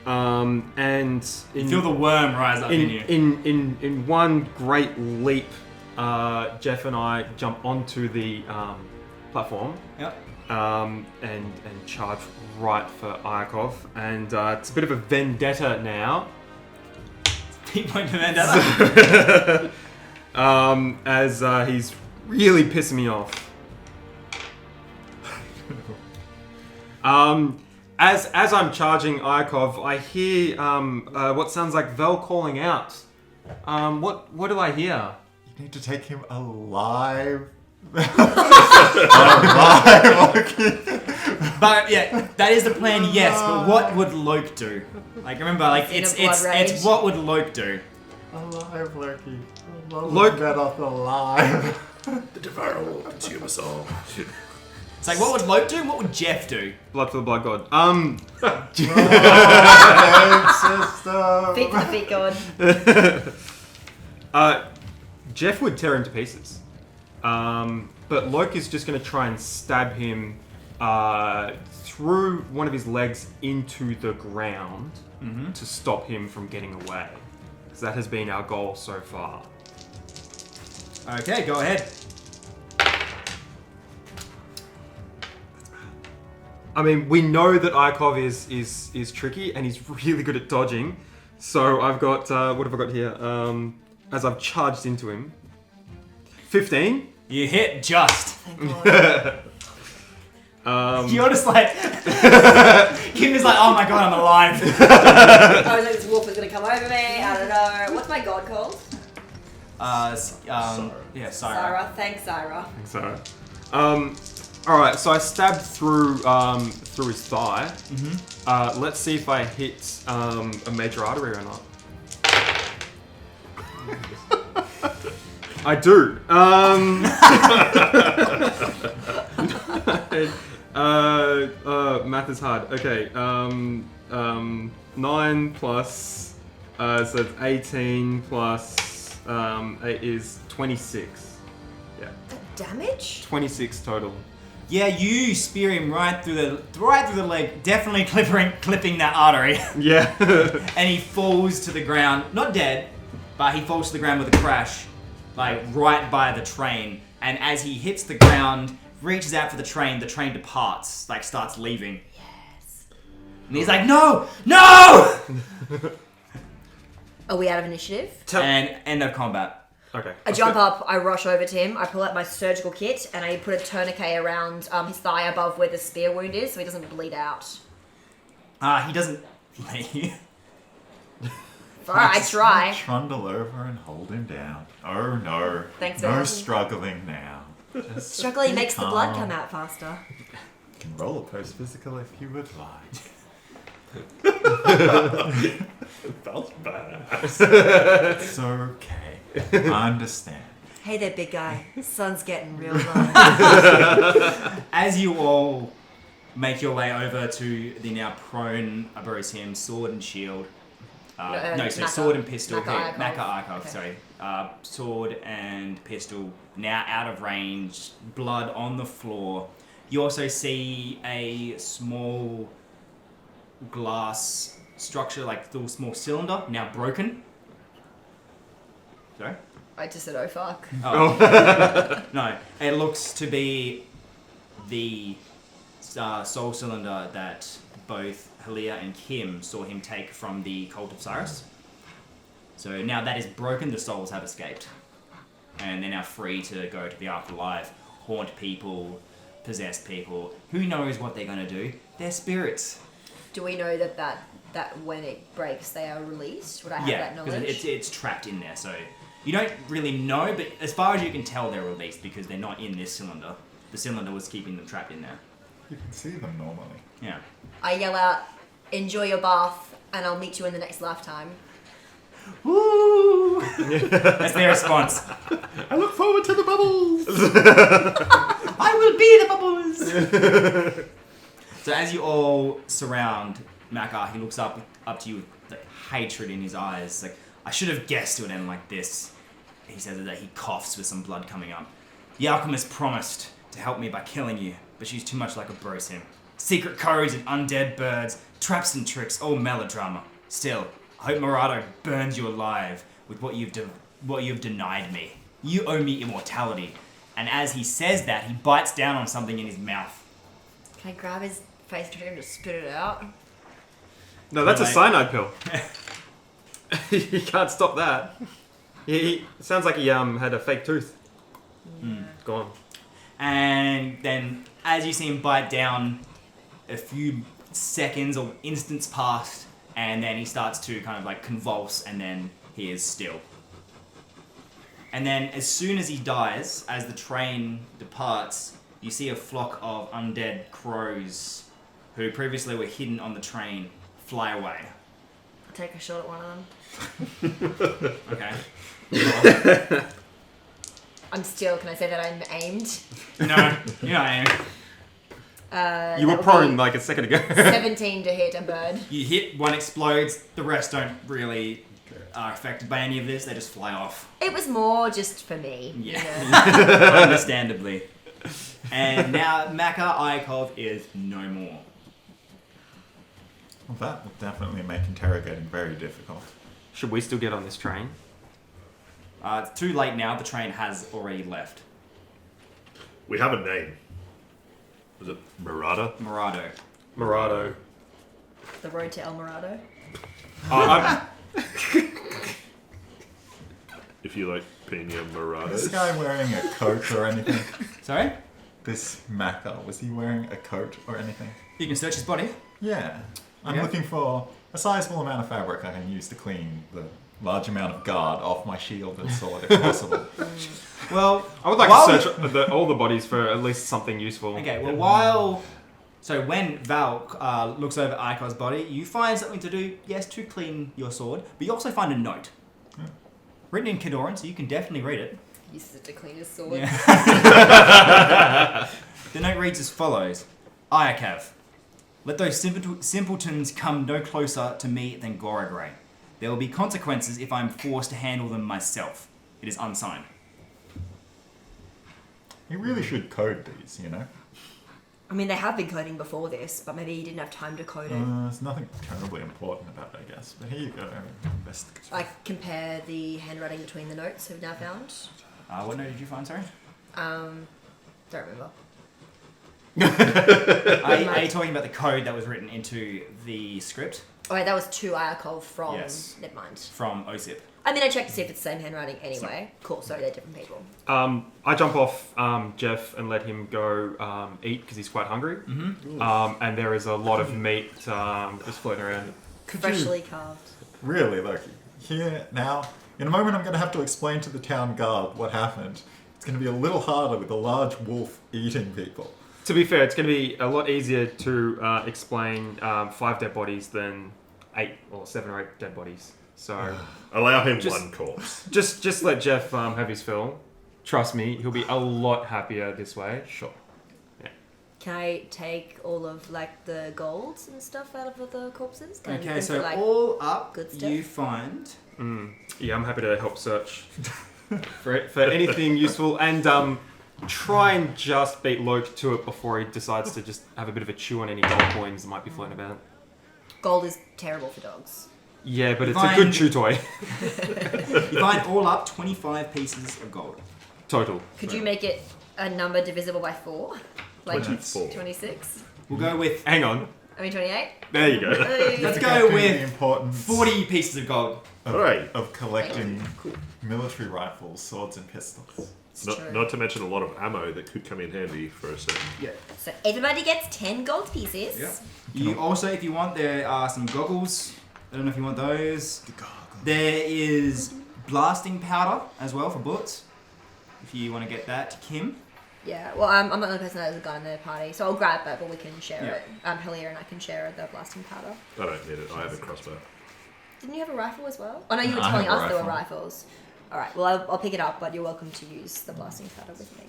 And You feel the worm rise up in you. in one great leap, Jeff and I jump onto the platform. Yep. And charge right for Iakov, and it's a bit of a vendetta now. Feat point to vendetta. As he's really pissing me off. As I'm charging Iakov, I hear what sounds like Vel calling out. What do I hear? You need to take him alive. But yeah, that is the plan, yes, but what would Loke do? Remember, In a blood rage. it's what would Loke do? Alive, Loki. Loki- Get us alive. The devourer will consume us all. It's like, what would Loke do? What would Jeff do? Blood for the blood god. Feet for the feet god. Jeff would tear him to pieces. But Loke is just going to try and stab him through one of his legs into the ground to stop him from getting away. Because that has been our goal so far. Okay, go ahead. I mean, we know that Iakov is tricky and he's really good at dodging. So I've got, what have I got here? As I've charged into him. 15. You hit just. Thank God. You're just like... Kim is like, oh my god, I'm alive. I was like, this wolf is gonna come over me. I don't know. What's my god called? Yeah, Syra. Syra. Thanks, Syra. So, alright, so I stabbed through his thigh. Let's see if I hit a major artery or not. I do. Math is hard. Okay. 9 plus, so it's 18 plus 8 is 26. Yeah. Damage? 26 total. Yeah, you spear him right through the leg, definitely clipping that artery. Yeah. And he falls to the ground, not dead, but he falls to the ground with a crash, like right by the train. And as he hits the ground, reaches out for the train departs, like starts leaving. Yes. And he's like, no! No! Are we out of initiative? And end of combat. Okay. I jump up, I rush over to him, I pull out my surgical kit, and I put a tourniquet around his thigh above where the spear wound is so he doesn't bleed out. He doesn't leave. Alright, I try. Trundle over and hold him down. Oh no. Thanks, No Evan. struggling now. Just Struggling be makes the blood calm. come out faster. You can roll a post-physical if you would like. Felt bad. It's okay. I understand. Hey there, big guy. Sun's getting real low. As you all make your way over to the now prone Abrosium sword and shield. Makar. Sword and pistol. Makar Makar Iakov. Iakov, Okay. sorry. Sword and pistol now out of range, blood on the floor. You also see a small glass structure, like little small cylinder, now broken. Sorry? I just said, oh fuck. Oh. No, it looks to be the soul cylinder that both Halia and Kim saw him take from the Cult of Cyrus. So now that is broken, the souls have escaped. And they're now free to go to the afterlife, haunt people, possess people. Who knows what they're going to do? They're spirits. Do we know that when it breaks, they are released? Would I have that because knowledge? it's trapped in there. So you don't really know, but as far as you can tell, they're released because they're not in this cylinder. The cylinder was keeping them trapped in there. You can see them normally. Yeah. I yell out, enjoy your bath, and I'll meet you in the next lifetime. Woo! That's their response. I look forward to the bubbles. I will be the bubbles. So as you all surround Makar, he looks up to you with like, hatred in his eyes. Like, I should have guessed it would end like this. He says that he coughs with some blood coming up. The alchemist promised to help me by killing you, but she's too much like a brosim. Secret codes and undead birds, traps and tricks, all melodrama. Still, I hope Murado burns you alive with what you've denied me. You owe me immortality. And as he says that, he bites down on something in his mouth. Can I grab his face and him to spit it out? No, that's a Right. cyanide pill. You can't stop that. He sounds like he had a fake tooth. Gone. And then, as you see him bite down, a few seconds or instants passed, and then he starts to kind of like convulse, and then he is still. And then, as soon as he dies, as the train departs, you see a flock of undead crows who previously were hidden on the train fly away. I'll take a shot at one of them. Okay. I'm still. Can I say that I'm aimed? No, you're not aiming. You were that would prone be like a second ago. 17 to hit a bird. You hit, one explodes, the rest don't really are affected by any of this, they just fly off. It was more just for me. Yeah. You know? Understandably. And now Makar Iakov is no more. Well, that would definitely make interrogating very difficult. Should we still get on this train? It's too late now, the train has already left. We have a name. Was it Murata? Morado. Morado. The road to El Morado. If you like Pina This Muradas. guy wearing a coat or anything? Sorry? This Makar, was he wearing a coat or anything? You can search his body. Yeah. I'm Yeah. looking for a sizable amount of fabric I can use to clean the large amount of guard off my shield and sword if possible. Well, I would like while- to search all the bodies for at least something useful. Okay, well, when Val looks over Ikon's body, you find something to do, yes, to clean your sword, but you also find a note. Written in Kidoran, so you can definitely read it. Uses it to clean his sword. Yeah. The note reads as follows. Iakov, let those simpletons come no closer to me than Gorogray. There will be consequences if I am forced to handle them myself. It is unsigned. You really should code these, you know? I mean, they have been coding before this, but maybe he didn't have time to code it. There's nothing terribly important about it, I guess. But here you go. Investigate. Like, compare the handwriting between the notes we've now found. What note did you find, sorry? Don't remember. Are you talking about the code that was written into the script Oh, wait, that was to Iakov from... Yes. Never mind. from OSIP? I mean, I checked to see if it's the same handwriting anyway. Cool, so they're different people. I jump off Jeff and let him go eat because he's quite hungry. Mm-hmm. And there is a lot of meat just floating around. Freshly carved. Really, Loki. Here, now, in a moment I'm going to have to explain to the town guard what happened. It's going to be a little harder with a large wolf eating people. To be fair, it's going to be a lot easier to explain 5 dead bodies than 8 or 7 or 8 dead bodies. So Allow him Just- one corpse. just let Jeff have his fill. Trust me, he'll be a lot happier this way. Sure. Can I take all of, like, the golds and stuff out of the corpses? Can I use Okay, them so for, like, all up, good stuff? you find... Yeah, I'm happy to help search for anything useful and try and just beat Loke to it before he decides to just have a bit of a chew on any gold coins that might be floating about. Gold is terrible for dogs. Yeah, but it's a Fine. good chew toy. You find all up 25 pieces of gold. Total. Could you make it a number divisible by 4? Like 24. 26? We'll go with Hang on. I mean 28? There you go. Let's Forgetting go the with importance 40 pieces of gold. Alright. of collecting military rifles, swords, and pistols. It's true. Not to mention a lot of ammo that could come in handy for a certain. Yeah. So everybody gets 10 gold pieces. Yeah. You also, if you want, there are some goggles. I don't know if you want those. The gargoyle. There is blasting powder as well for bullets. If you want to get that, Kim. Yeah, well, I'm not the only person that has a gun in their party, so I'll grab it, but we can share Yeah. it. Hilaire and I can share the blasting powder. I don't need it. I have a crossbow. Didn't you have a rifle as well? Oh no, you were No, I telling have a us there were rifle. rifles. Alright, well, I'll pick it up, but you're welcome to use the blasting powder with me.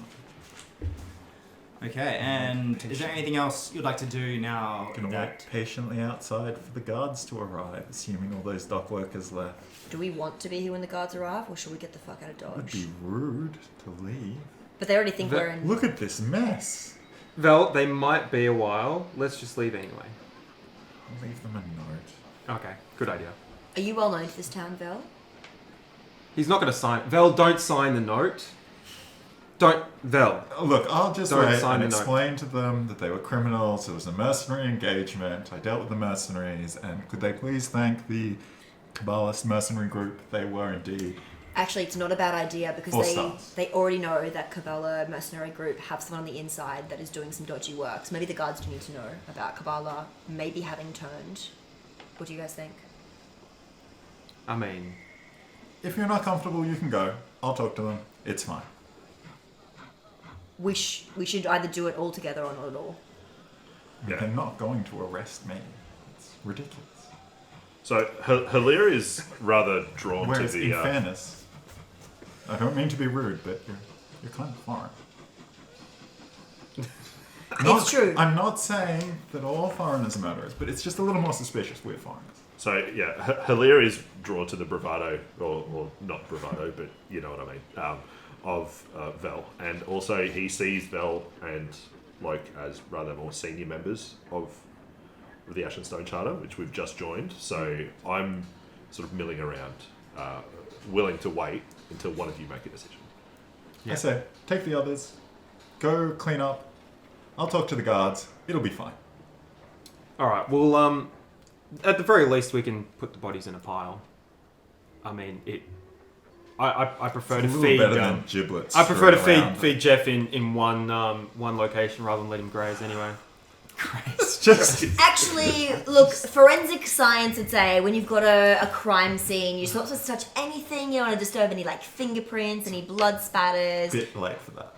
Okay, and is there anything else you'd like to do now Gonna that... wait patiently outside for the guards to arrive, assuming all those dock workers left. Do we want to be here when the guards arrive, or should we get the fuck out of It would Dodge? be rude to leave. But they already think we're in... Look at this mess. Vel, they might be a while. Let's just leave anyway. I'll leave them a note. Okay, good idea. Are you well known to this town, Vel? He's not going to sign. Vel, don't sign the note. Don't. Vel. Look, I'll just Don't wait sign and the note. explain to them that they were criminals. It was a mercenary engagement. I dealt with the mercenaries, and could they please thank the Kabbalist mercenary group? They were indeed. Actually, it's not a bad idea because 4 stars. they already know that Kabbalah mercenary group have someone on the inside that is doing some dodgy work. So maybe the guards do need to know about Kabbalah maybe having turned. What do you guys think? I mean, If you're not comfortable, you can go. I'll talk to them. It's fine. We should either do it all together or not at all. Yeah. They're not going to arrest me. It's ridiculous. So Hilaire is rather drawn Whereas, to in the. fairness, I don't mean to be rude, but You're kind of foreign. It's true. I'm not saying that all foreigners are murderers, but it's just a little more suspicious with foreigners. So yeah, Hilaire is drawn to the bravado, or not bravado, but you know what I mean, of Vel, and also he sees Vel and Loke as rather more senior members of the Ash and Stone Charter, which we've just joined. So I'm sort of milling around, willing to wait until one of you make a decision. I say, take the others, go clean up. I'll talk to the guards. It'll be fine. All right. Well, at the very least, we can put the bodies in a pile. I mean, I prefer It's to a little feed. better than giblets. I prefer to strewn around. feed Jeff in one location rather than let him graze anyway. It's just Actually, look, forensic science would say when you've got a crime scene, you're not supposed to touch anything. You don't want to disturb any like fingerprints, any blood spatters. a bit late for that.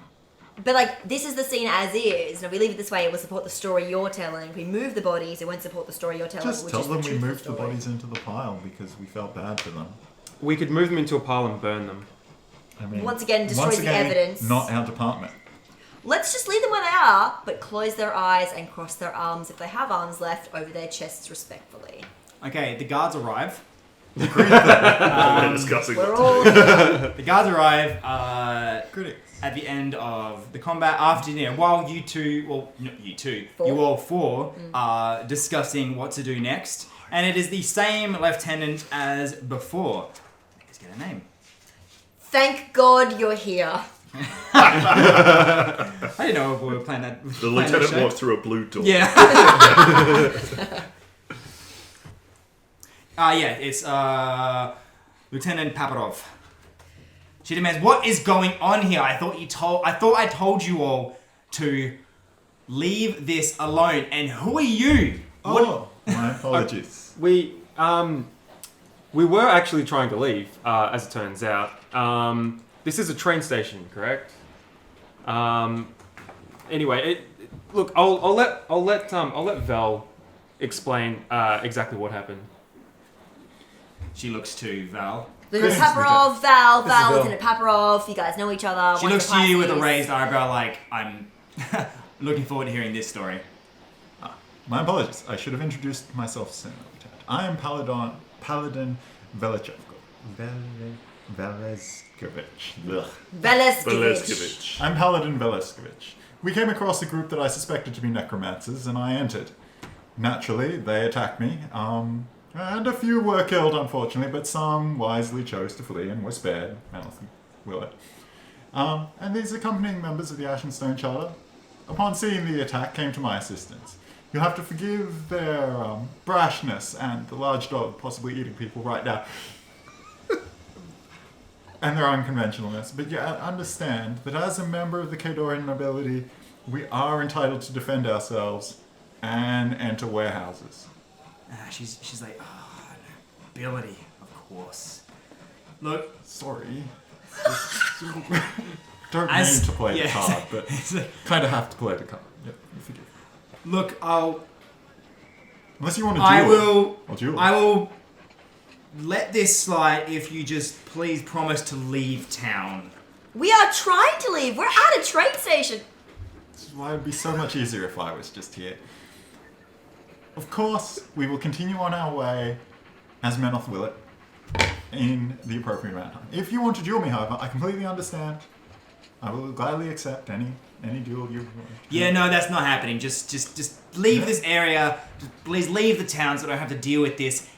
But like, this is the scene as is. And if we leave it this way, it will support the story you're telling. If we move the bodies, it won't support the story you're telling. Just which tell is them we truthful moved the story. bodies into the pile because we felt bad for them. We could move them into a pile and burn them. I mean, Once again, destroys the evidence. Not our department. Let's just leave them where they are, but close their eyes and cross their arms, if they have arms left, over their chests respectfully. Okay, the guards arrive. We're discussing We're what all to do. here. The guards arrive Critics. at the end of the combat. After while you two, well, not you two, Four? you all four are discussing what to do next, and it is the same lieutenant as before. Let's get a name. Thank God you're here. I didn't know if we were playing that. The lieutenant walked through a blue door. Yeah. It's Lieutenant Paparov. She demands, "What is going on here? I thought I told you all to leave this alone. And who are you?" Oh, my apologies. We were actually trying to leave, as it turns out. This is a train station, correct? Anyway, look, I'll let Val explain exactly what happened. She looks to Val. Lieutenant This is Paparov, Val, This is Val. Lieutenant Paparov, you guys know each other. She one of looks the to you with a Pisces. raised eyebrow, like, I'm looking forward to hearing this story. My apologies. I should have introduced myself sooner. Lieutenant. I am Paladin Velishevko. Veleskovich. Ugh. Veleskovich. Beleskevich. I'm Paladin Veleskovich. We came across a group that I suspected to be necromancers, and I entered. Naturally, they attacked me, and a few were killed, unfortunately, but some wisely chose to flee and were spared. Malcolm Willett. And these accompanying members of the Ash and Stone Charter, upon seeing the attack, came to my assistance. You'll have to forgive their brashness and the large dog possibly eating people right now. And their unconventionalness. But you understand that as a member of the Kadorian nobility, we are entitled to defend ourselves and enter warehouses. She's like, nobility, of course. Look, Sorry. Don't As- mean to play the yeah. card, but kind of have to play the card. Yep, you forgive. look, Unless you want to I duel. I'll duel. will let this slide if you just please promise to leave town. We are trying to leave. We're at a train station. This is why it would be so much easier if I was just here. Of course, we will continue on our way as men of Willett in the appropriate amount of time. If you want to duel me, however, I completely understand. I will gladly accept any duel you want. Yeah, no, that's not happening. Just leave Yeah. this area. Just please leave the town so I don't have to deal with this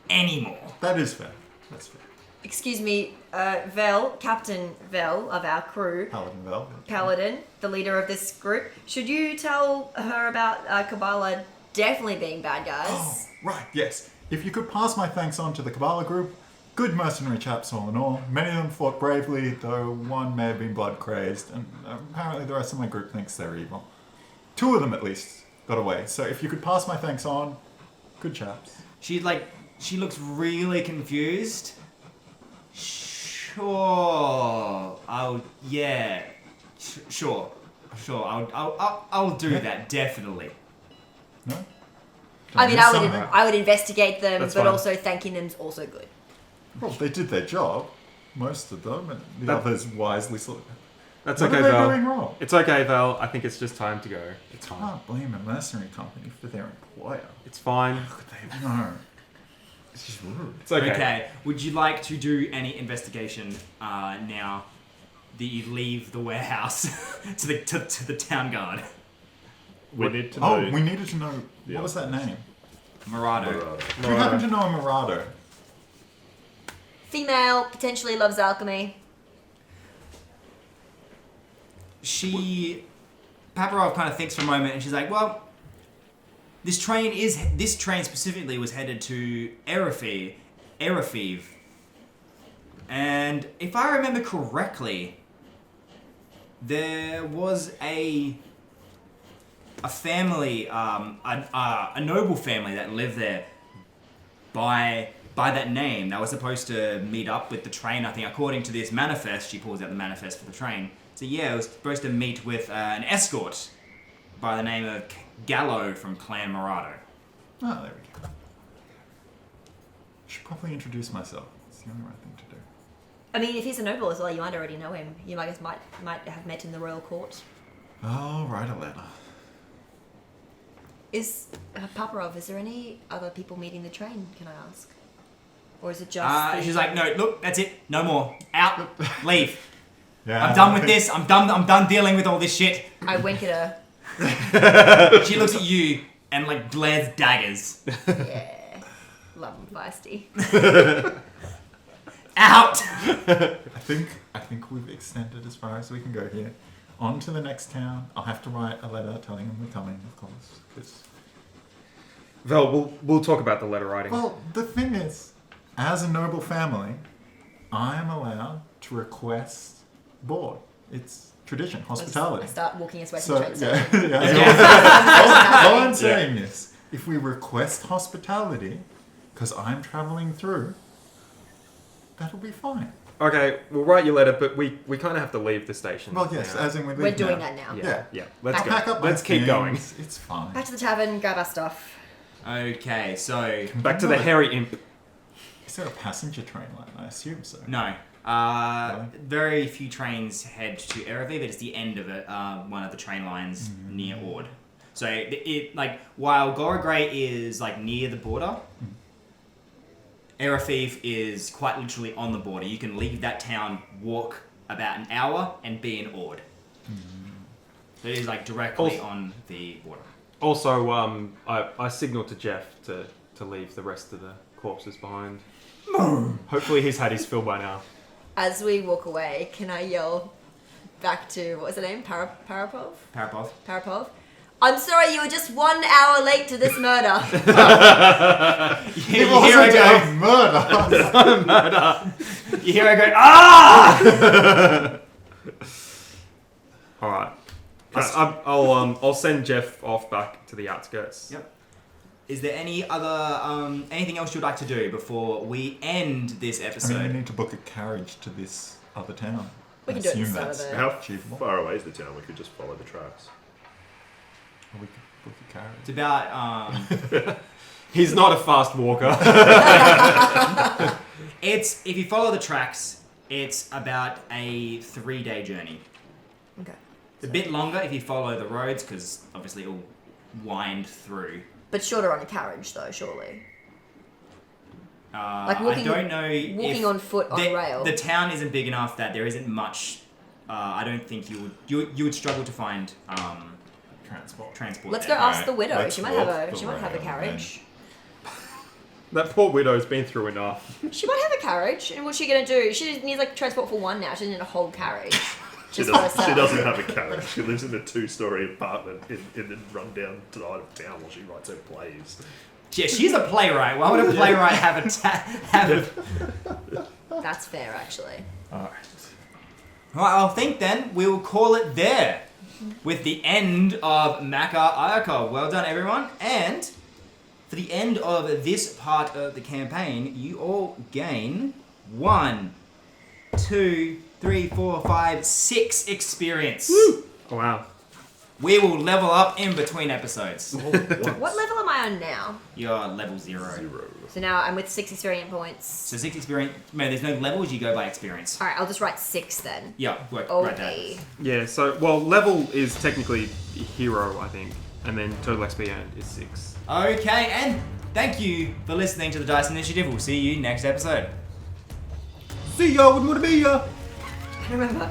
anymore. That is fair. That's fair. Excuse me, Vel, Captain Vel of our crew, Paladin Vel. Paladin, the leader of this group. Should you tell her about Kabbalah definitely being bad guys? Oh, right, yes. If you could pass my thanks on to the Kabbalah group, good mercenary chaps all in all. Many of them fought bravely, though one may have been blood crazed, and apparently the rest of my group thinks they're evil. 2 of them at least got away, so if you could pass my thanks on, good chaps. She looks really confused. Sure. Sure. I'll do that definitely. No? I mean, Don't miss something. I would investigate them, That's but fine. also thanking them's also good. Well, they did their job, most of them, and the That- others wisely That's What okay, are they Val. doing wrong? It's okay, Val. I think it's just time to go. It's I fine. can't blame a mercenary company for their employer. It's fine. How could they? No. It's just rude. It's okay. Okay. Would you like to do any investigation now that you leave the warehouse to the town guard? We need to know. Oh, we needed to know. Yeah. What was that name? Murado. Do you happen to know a Murado? Female, potentially loves alchemy. Paparov kind of thinks for a moment, and she's like, "Well, this train specifically was headed to Erefiv, and if I remember correctly, there was a family, a noble family that lived there by that name that was supposed to meet up with the train. I think according to this manifest," she pulls out the manifest for the train. So yeah, it was supposed to meet with an escort by the name of Gallo from Clan Murado. Oh, there we go. Should probably introduce myself. It's the only right thing to do. I mean, if he's a noble as well, you might already know him. You might have met in the royal court. I'll write a letter. Is Paparov? Is there any other people meeting the train? Can I ask? Or is it just? She's like, "No, look, that's it. No more. Out. Leave. Yeah, I'm done with this. I'm done dealing with all this shit." I wink at her. She looks at you and like glares daggers. Yeah, love and feisty. Out. I think we've extended as far as we can go here. On to the next town. I'll have to write a letter telling them we're coming, of course. 'Cause... Val, we'll talk about the letter writing. Well, the thing is, as a noble family, I am allowed to request board. It's tradition, hospitality. I start walking his way to So, the train station. While I'm saying this, if we request hospitality, because I'm traveling through, that'll be fine. Okay, we'll write your letter, but we kind of have to leave the station. Well, yes, now. as in we leave We're doing now. that now. Yeah. Let's I'll go. pack up my Let's keep going. things. It's fine. Back to the tavern, grab our stuff. Okay, so Back to the hairy imp. Is there a passenger train line? I assume so. no. Really? Very few trains head to Ereviv. It's the end of it. One of the train lines near Ord. So it like while Gorogray is like near the border, Erefiv is quite literally on the border. You can leave that town, walk about an hour, and be in Ord. So it is like directly on the border. Also, I signaled to Jeff to leave the rest of the corpses behind. Hopefully he's had his fill by now. As we walk away, can I yell back to, what was the name? Parapov? Parapov. I'm sorry, you were just 1 hour late to this murder. You hear her go, murder. Murder! you hear her go, ah! Alright. I'll send Jeff off back to the outskirts. Yep. Is there any other anything else you'd like to do before we end this I episode? mean, we need to book a carriage to this other town. We I can do it assume instead that's of it. How achievable. far away is the town? We could just follow the tracks. Or we could book a carriage. It's about He's not a fast walker. it's if you follow the tracks, it's about a 3-day journey. Okay. It's a bit longer if you follow the roads because obviously it'll wind through. But shorter on a carriage, though, surely. I don't know. Walking on foot on rail. The town isn't big enough that there isn't much. I don't think you would struggle to find transport. Let's there. go ask the widow. Let's She might walk have the a rail, carriage. That poor widow's been through enough. She might have a carriage. And what's she gonna do? She needs like transport for one now. She doesn't need a whole carriage. She Just for doesn't, she herself. doesn't have a carriage. She lives in a 2-story apartment in the rundown side of town while she writes her plays. Yeah, she's a playwright. Why would a playwright have a That's fair, actually. Alright. Alright, I think then we will call it there with the end of Makar Iakov. Well done, everyone. And for the end of this part of the campaign, you all gain 1, 2, 3, 4, 5, 6 experience. Oh, wow. We will level up in between episodes. What level am I on now? You're level 0. So now I'm with 6 experience points. So 6 experience. No, there's no levels. You go by experience. All right, I'll just write 6 then. Yeah, right Okay. there. Yeah, so, well, level is technically hero, I think. And then total XP earned is 6. Okay, and thank you for listening to the Dice Initiative. We'll see you next episode. See ya, wouldn't want to be ya! I remember.